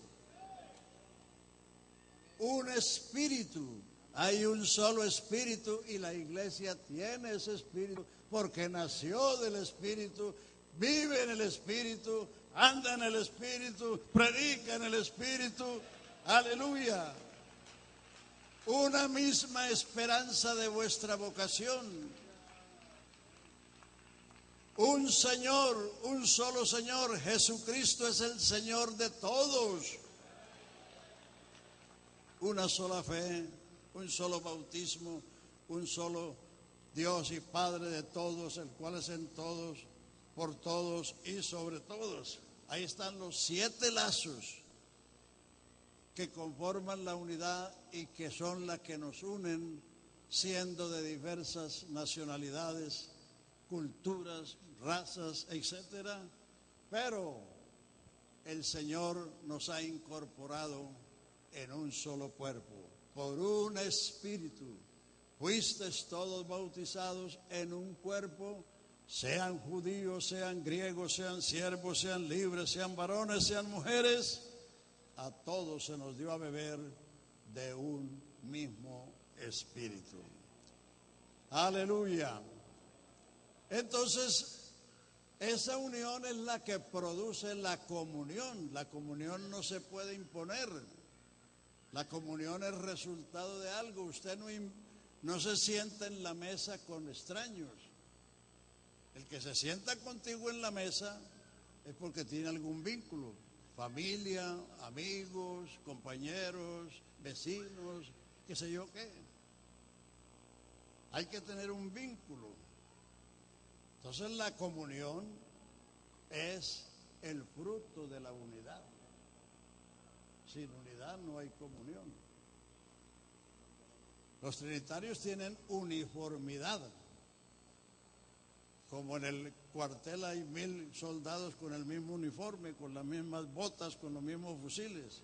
Un espíritu, hay un solo espíritu y la iglesia tiene ese espíritu porque nació del espíritu, vive en el espíritu, anda en el espíritu, predica en el espíritu. Aleluya. Una misma esperanza de vuestra vocación. Un Señor, un solo Señor. Jesucristo es el Señor de todos. Una sola fe, un solo bautismo, un solo Dios y Padre de todos, el cual es en todos, por todos y sobre todos. Ahí están los 7 lazos que conforman la unidad y que son las que nos unen, siendo de diversas nacionalidades, culturas, razas, etcétera. Pero el Señor nos ha incorporado en un solo cuerpo, por un espíritu. Fuisteis todos bautizados en un cuerpo, sean judíos, sean griegos, sean siervos, sean libres, sean varones, sean mujeres. A todos se nos dio a beber de un mismo espíritu. Aleluya. Entonces, esa unión es la que produce la comunión. La comunión no se puede imponer. La comunión es resultado de algo. Usted no se sienta en la mesa con extraños. El que se sienta contigo en la mesa es porque tiene algún vínculo. Familia, amigos, compañeros, vecinos, qué sé yo qué. Hay que tener un vínculo. Entonces la comunión es el fruto de la unidad. Sin unidad no hay comunión. Los trinitarios tienen uniformidad. Como en el cuartel hay 1000 soldados con el mismo uniforme, con las mismas botas, con los mismos fusiles.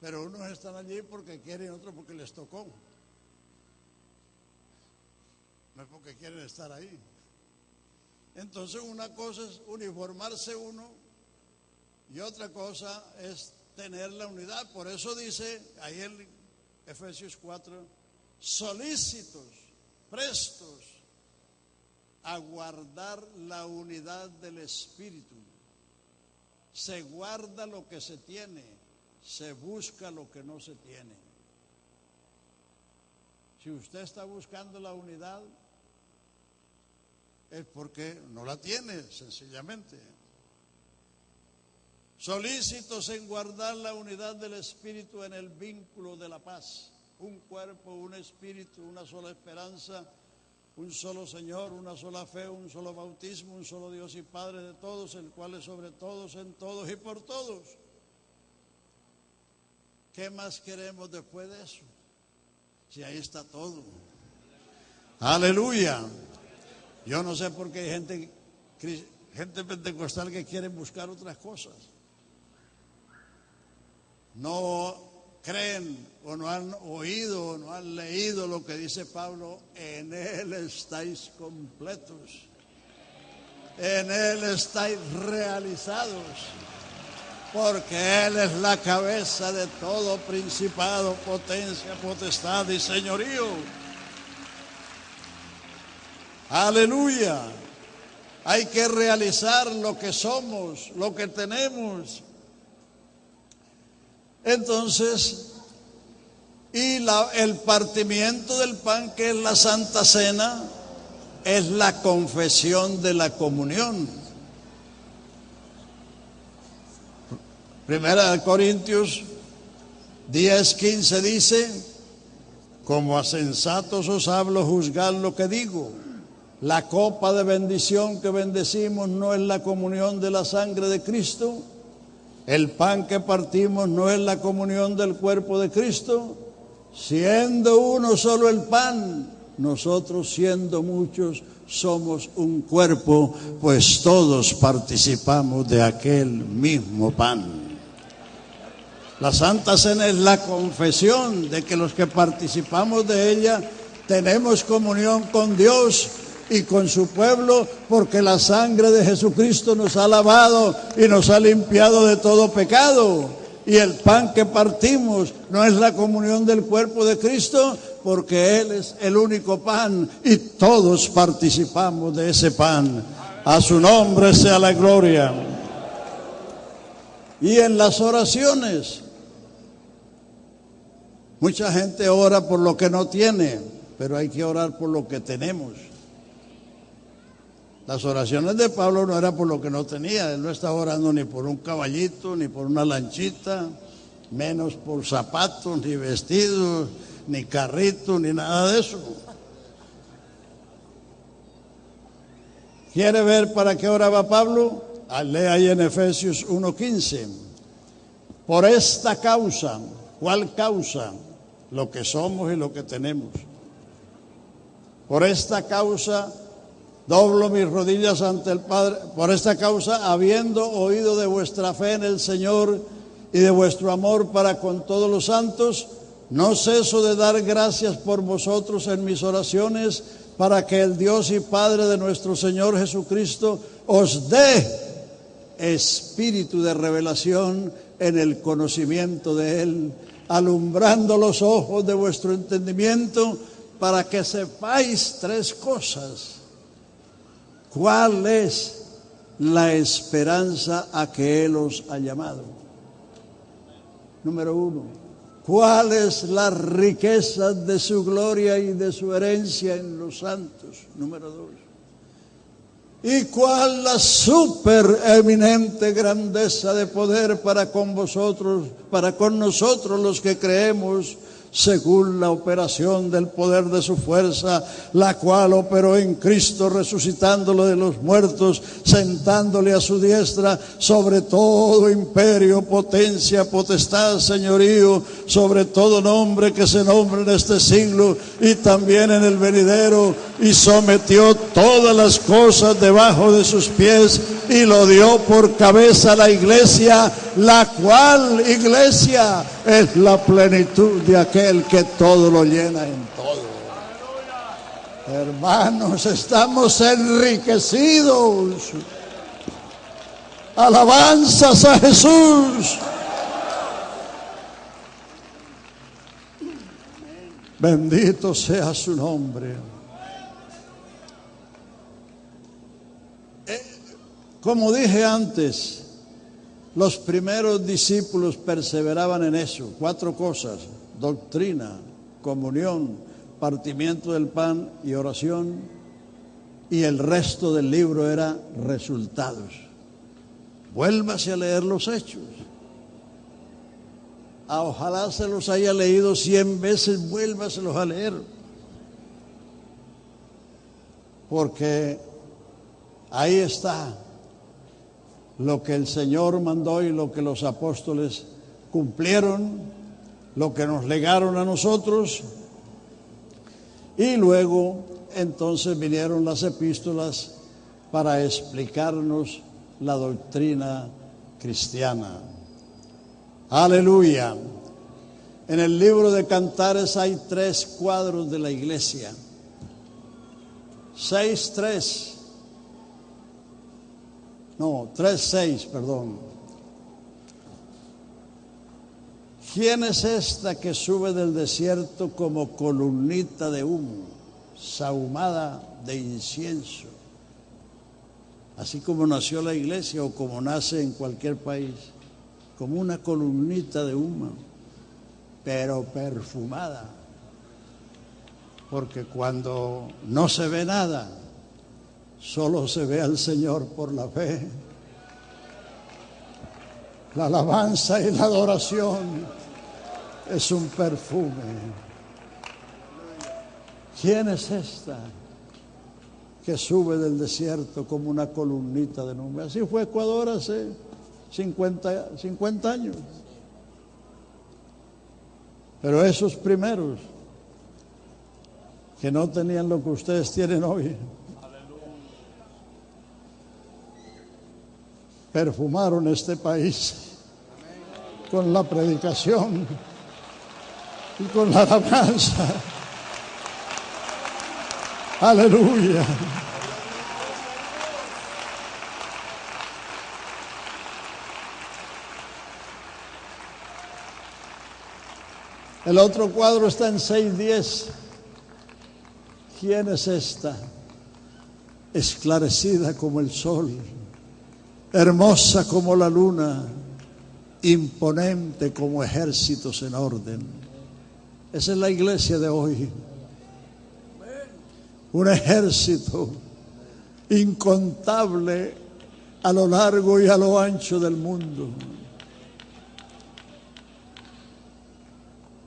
Pero unos están allí porque quieren, otros porque les tocó. No es porque quieren estar ahí. Entonces una cosa es uniformarse uno y otra cosa es tener la unidad. Por eso dice ahí en Efesios 4, solícitos, prestos a guardar la unidad del Espíritu. Se guarda lo que se tiene, se busca lo que no se tiene. Si usted está buscando la unidad, es porque no la tiene, sencillamente. Solícitos en guardar la unidad del Espíritu en el vínculo de la paz. Un cuerpo, un espíritu, una sola esperanza, un solo Señor, una sola fe, un solo bautismo, un solo Dios y Padre de todos, el cual es sobre todos, en todos y por todos. ¿Qué más queremos después de eso? Si ahí está todo. Aleluya. Yo no sé por qué hay gente pentecostal que quiere buscar otras cosas. No creen o no han oído o no han leído lo que dice Pablo: en Él estáis completos, en Él estáis realizados, porque Él es la cabeza de todo principado, potencia, potestad y señorío. Aleluya. Hay que realizar lo que somos, lo que tenemos. Entonces, el partimiento del pan, que es la Santa Cena, es la confesión de la comunión. Primera de Corintios 10:15 dice: como a sensatos os hablo, juzgad lo que digo. La copa de bendición que bendecimos no es la comunión de la sangre de Cristo. El pan que partimos no es la comunión del cuerpo de Cristo. Siendo uno solo el pan, nosotros siendo muchos somos un cuerpo, pues todos participamos de aquel mismo pan. La Santa Cena es la confesión de que los que participamos de ella tenemos comunión con Dios y con su pueblo, porque la sangre de Jesucristo nos ha lavado y nos ha limpiado de todo pecado. Y el pan que partimos no es la comunión del cuerpo de Cristo, porque Él es el único pan y todos participamos de ese pan. A su nombre sea la gloria. Y en las oraciones, mucha gente ora por lo que no tiene, pero hay que orar por lo que tenemos. Las oraciones de Pablo no eran por lo que no tenía. Él no estaba orando ni por un caballito, ni por una lanchita, menos por zapatos, ni vestidos, ni carritos, ni nada de eso. ¿Quiere ver para qué oraba Pablo? Lea ahí en Efesios 1:15. Por esta causa, ¿cuál causa? Lo que somos y lo que tenemos. Por esta causa doblo mis rodillas ante el Padre. Por esta causa, habiendo oído de vuestra fe en el Señor y de vuestro amor para con todos los santos, no ceso de dar gracias por vosotros en mis oraciones, para que el Dios y Padre de nuestro Señor Jesucristo os dé espíritu de revelación en el conocimiento de Él, alumbrando los ojos de vuestro entendimiento, para que sepáis tres cosas. ¿Cuál es la esperanza a que Él os ha llamado? Número 1. ¿Cuál es la riqueza de su gloria y de su herencia en los santos? Número 2. ¿Y cuál la supereminente grandeza de poder para con vosotros, para con nosotros los que creemos, según la operación del poder de su fuerza, la cual operó en Cristo, resucitándolo de los muertos, sentándole a su diestra sobre todo imperio, potencia, potestad, señorío, sobre todo nombre que se nombre en este siglo y también en el venidero, y sometió todas las cosas debajo de sus pies y lo dio por cabeza a la iglesia, la cual iglesia es la plenitud de aquel que todo lo llena en todo. Hermanos, estamos enriquecidos. Alabanzas a Jesús. Bendito sea su nombre. Como dije antes, los primeros discípulos perseveraban en eso. 4 cosas: doctrina, comunión, partimiento del pan y oración. Y el resto del libro era resultados. Vuélvase a leer los Hechos. Ojalá se los haya leído 100 veces, vuélvaselos a leer. Porque ahí está lo que el Señor mandó y lo que los apóstoles cumplieron, lo que nos legaron a nosotros. Y luego entonces vinieron las epístolas para explicarnos la doctrina cristiana. Aleluya. En el libro de Cantares hay 3 cuadros de la iglesia. 3:6, perdón. ¿Quién es esta que sube del desierto como columnita de humo, sahumada de incienso? Así como nació la iglesia o como nace en cualquier país, como una columnita de humo, pero perfumada. Porque cuando no se ve nada, solo se ve al Señor por la fe. La alabanza y la adoración es un perfume. ¿Quién es esta que sube del desierto como una columnita de nube? Así fue Ecuador hace 50 años. Pero esos primeros que no tenían lo que ustedes tienen hoy, perfumaron este país con la predicación y con la alabanza. Aleluya. El otro cuadro está en 6:10. ¿Quién es esta? Esclarecida como el sol, hermosa como la luna, imponente como ejércitos en orden. Esa es la iglesia de hoy. Un ejército incontable a lo largo y a lo ancho del mundo.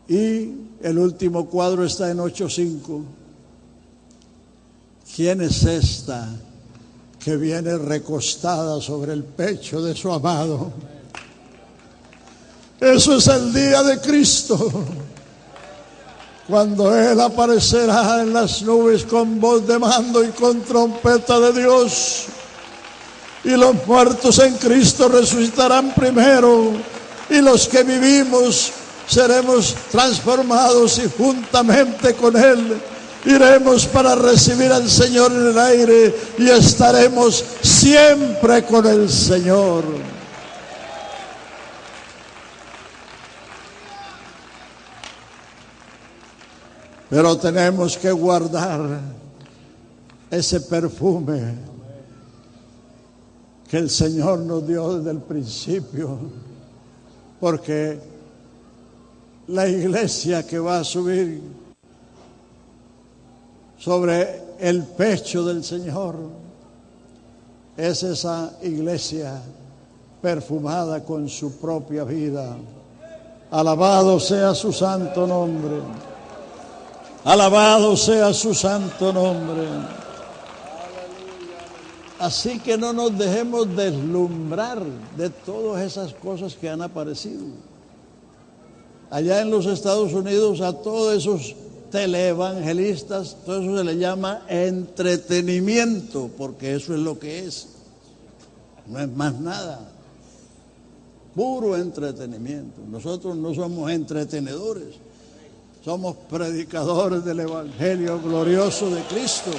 Y el último cuadro está en 8:5. ¿Quién es esta que viene recostada sobre el pecho de su amado? Eso es el día de Cristo, cuando Él aparecerá en las nubes con voz de mando y con trompeta de Dios, y los muertos en Cristo resucitarán primero, y los que vivimos seremos transformados y juntamente con Él iremos para recibir al Señor en el aire y estaremos siempre con el Señor. Pero tenemos que guardar ese perfume que el Señor nos dio desde el principio, porque la iglesia que va a subir sobre el pecho del Señor es esa iglesia perfumada con su propia vida. Alabado sea su santo nombre. Alabado sea su santo nombre. Así que no nos dejemos deslumbrar de todas esas cosas que han aparecido. Allá en los Estados Unidos a todos esos teleevangelistas, todo eso se le llama entretenimiento, porque eso es lo que es. No es más nada. Puro entretenimiento. Nosotros no somos entretenedores. Somos predicadores del Evangelio glorioso de Cristo.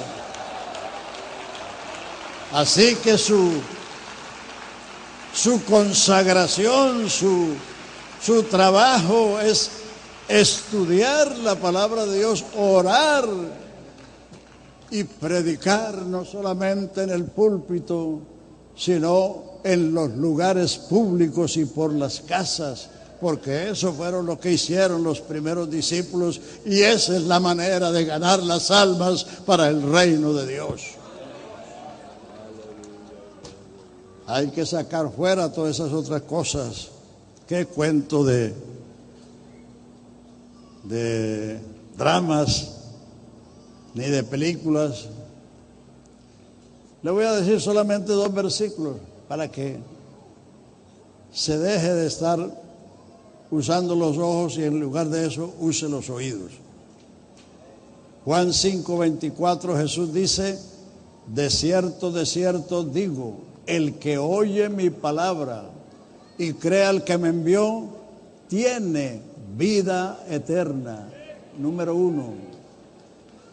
Así que su consagración, su trabajo es estudiar la palabra de Dios, orar y predicar no solamente en el púlpito, sino en los lugares públicos y por las casas, porque eso fueron lo que hicieron los primeros discípulos y esa es la manera de ganar las almas para el reino de Dios. Hay que sacar fuera todas esas otras cosas. ¿Qué cuento de dramas ni de películas? Le voy a decir solamente 2 versículos para que se deje de estar usando los ojos y en lugar de eso use los oídos. Juan 5:24, Jesús dice: de cierto digo, el que oye mi palabra y cree al que me envió, tiene vida eterna. Número 1,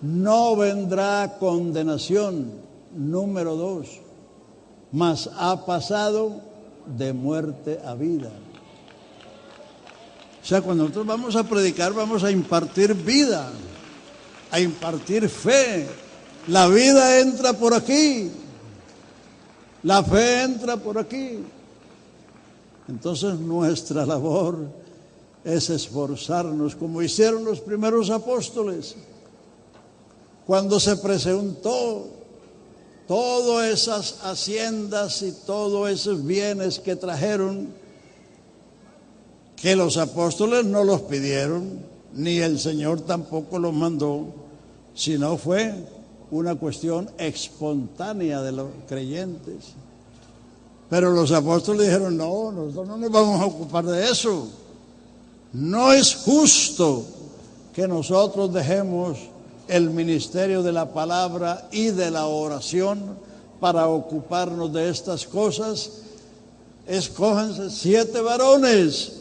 no vendrá a condenación. Número 2, mas ha pasado de muerte a vida. O sea, cuando nosotros vamos a predicar, vamos a impartir vida, a impartir fe. La vida entra por aquí, la fe entra por aquí. Entonces nuestra labor es esforzarnos, como hicieron los primeros apóstoles, cuando se presentó todas esas haciendas y todos esos bienes que trajeron, que los apóstoles no los pidieron, ni el Señor tampoco los mandó, sino fue una cuestión espontánea de los creyentes. Pero los apóstoles dijeron: no, nosotros no nos vamos a ocupar de eso. No es justo que nosotros dejemos el ministerio de la palabra y de la oración para ocuparnos de estas cosas. Escójanse 7 varones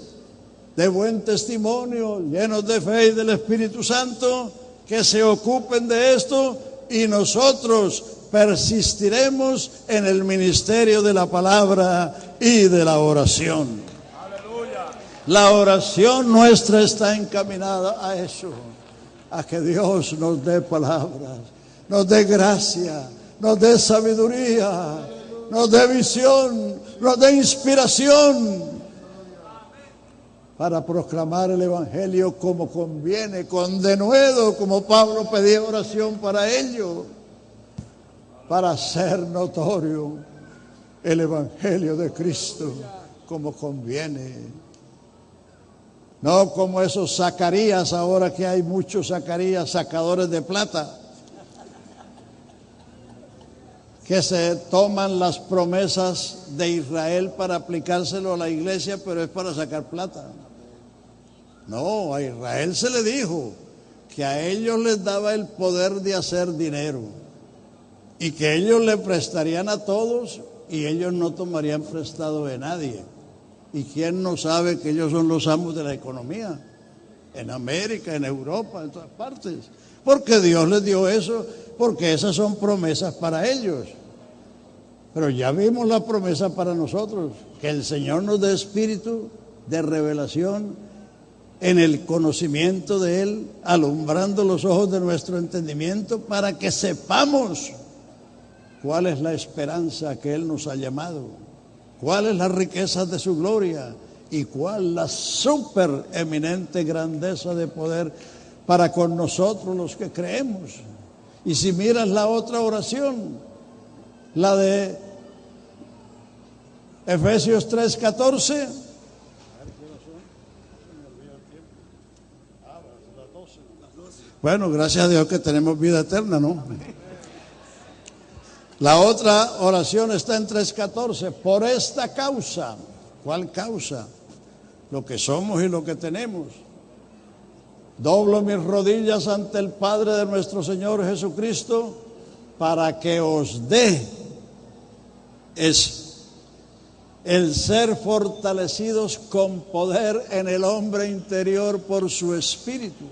de buen testimonio, llenos de fe y del Espíritu Santo, que se ocupen de esto, y nosotros persistiremos en el ministerio de la palabra y de la oración. ¡Aleluya! La oración nuestra está encaminada a eso, a que Dios nos dé palabras, nos dé gracia, nos dé sabiduría, nos dé visión, nos dé inspiración para proclamar el Evangelio como conviene, con denuedo, como Pablo pedía oración para ello. para hacer notorio el Evangelio de Cristo como conviene. No como esos Zacarías, ahora que hay muchos Zacarías, sacadores de plata, que se toman las promesas de Israel para aplicárselo a la iglesia, pero es para sacar plata. No, a Israel se le dijo que a ellos les daba el poder de hacer dinero y que ellos le prestarían a todos y ellos no tomarían prestado de nadie. ¿Y quién no sabe que ellos son los amos de la economía? En América, en Europa, en todas partes. Porque Dios les dio eso, porque esas son promesas para ellos. Pero ya vimos la promesa para nosotros, que el Señor nos dé espíritu de revelación en el conocimiento de Él, alumbrando los ojos de nuestro entendimiento para que sepamos cuál es la esperanza que Él nos ha llamado, cuál es la riqueza de su gloria y cuál la supereminente grandeza de poder para con nosotros los que creemos. Y si miras la otra oración, la de Efesios 3:14, bueno, gracias a Dios que tenemos vida eterna, ¿no? La otra oración está en 3:14. Por esta causa. ¿Cuál causa? Lo que somos y lo que tenemos. Doblo mis rodillas ante el Padre de nuestro Señor Jesucristo para que os dé el ser fortalecidos con poder en el hombre interior por su Espíritu,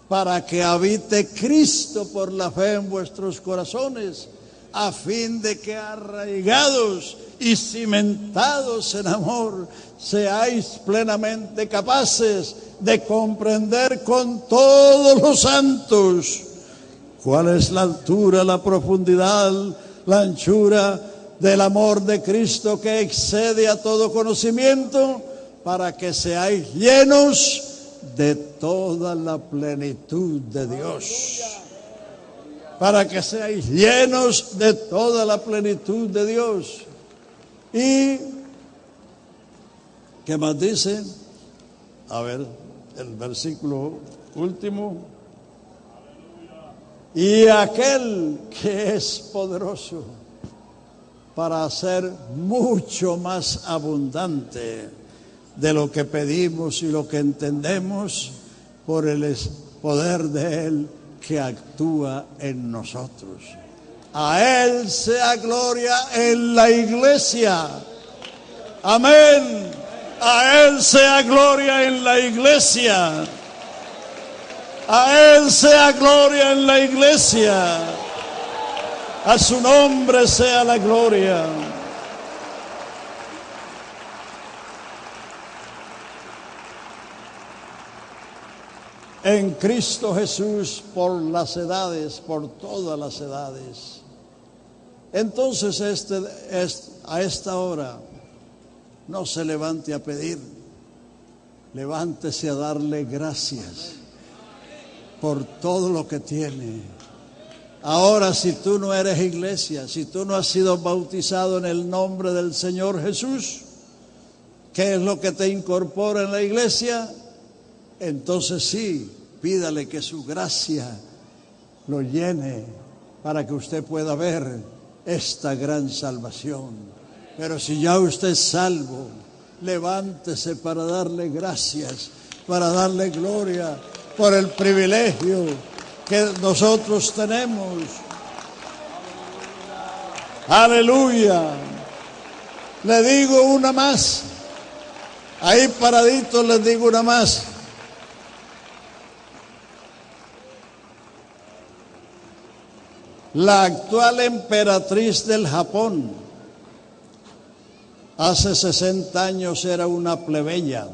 para que habite Cristo por la fe en vuestros corazones, a fin de que arraigados y cimentados en amor, seáis plenamente capaces de comprender con todos los santos cuál es la altura, la profundidad, la anchura del amor de Cristo que excede a todo conocimiento, para que seáis llenos de toda la plenitud de Dios. Para que seáis llenos de toda la plenitud de Dios. Y ¿qué más dice? A ver, el versículo último. Y aquel que es poderoso para hacer mucho más abundante de lo que pedimos y lo que entendemos, por el poder de Él que actúa en nosotros. A Él sea gloria en la iglesia. Amén. A Él sea gloria en la iglesia. A Él sea gloria en la iglesia. A su nombre sea la gloria. En Cristo Jesús por las edades, por todas las edades. Entonces a esta hora no se levante a pedir, levántese a darle gracias por todo lo que tiene. Ahora, si tú no eres iglesia, si tú no has sido bautizado en el nombre del Señor Jesús, ¿qué es lo que te incorpora en la iglesia? Entonces sí, pídale que su gracia lo llene para que usted pueda ver esta gran salvación. Pero si ya usted es salvo, levántese para darle gracias, para darle gloria por el privilegio que nosotros tenemos. Aleluya. Le digo una más. Ahí paradito les digo una más. La actual emperatriz del Japón, hace 60 años era una plebeya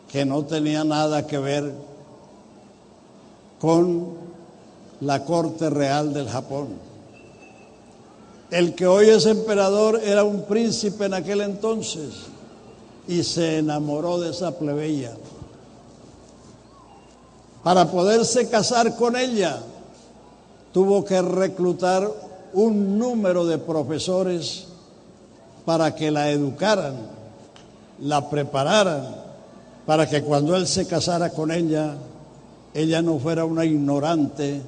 que no tenía nada que ver con la corte real del Japón. El que hoy es emperador era un príncipe en aquel entonces y se enamoró de esa plebeya. Para poderse casar con ella, tuvo que reclutar un número de profesores para que la educaran, la prepararan, para que cuando él se casara con ella no fuera una ignorante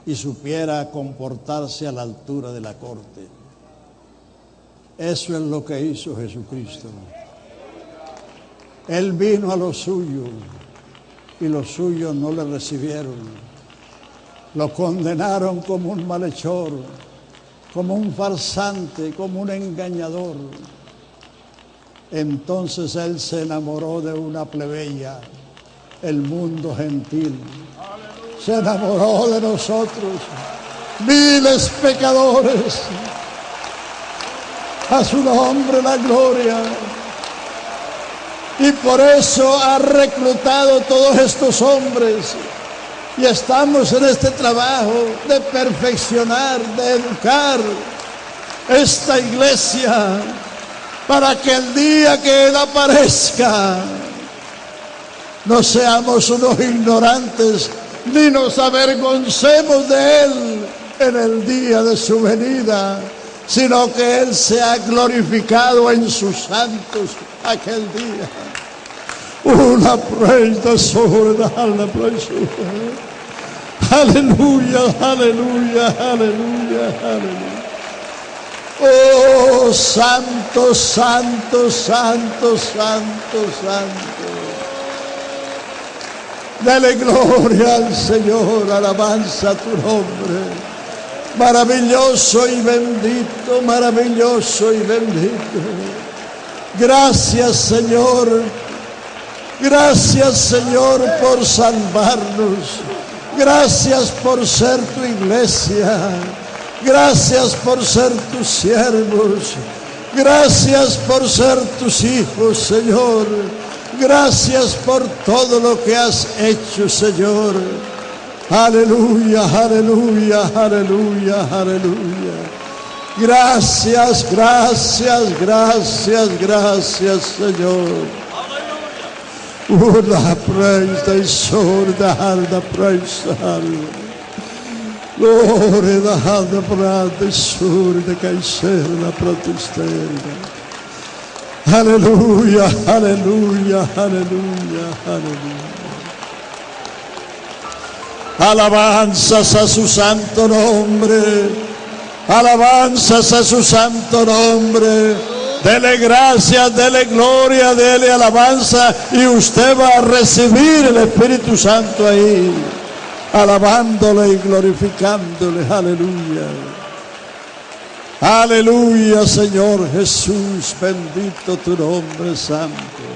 y supiera comportarse a la altura de la corte. Eso es lo que hizo Jesucristo. Él vino a los suyos y los suyos no le recibieron. Lo condenaron como un malhechor, como un farsante, como un engañador. Entonces él se enamoró de una plebeya, el mundo gentil. Se enamoró de nosotros, viles pecadores. A su nombre la gloria. Y por eso ha reclutado todos estos hombres. Y estamos en este trabajo de perfeccionar, de educar esta iglesia para que el día que Él aparezca no seamos unos ignorantes ni nos avergoncemos de Él en el día de su venida, sino que Él sea glorificado en sus santos aquel día. Una praise the Lord, aleluya, aleluya, aleluya, aleluya. Oh, santo, santo, santo, santo, santo. Dale gloria al Señor, alabanza a tu nombre. Maravilloso y bendito, maravilloso y bendito. Gracias, Señor. Gracias, Señor, por salvarnos. Gracias por ser tu iglesia. Gracias por ser tus siervos. Gracias por ser tus hijos, Señor. Gracias por todo lo que has hecho, Señor. Aleluya, aleluya, aleluya, aleluya. Gracias, gracias, gracias, gracias, Señor. La praise the Lord, the praise the Lord. Gloria the praise Sur de Kaiser la protestera. Aleluya, aleluya, aleluya, aleluya. Alabanzas a su santo nombre. Alabanzas a su santo nombre. Dele gracias, dele gloria, dele alabanza y usted va a recibir el Espíritu Santo ahí, alabándole y glorificándole. Aleluya. Aleluya, Señor Jesús, bendito tu nombre santo.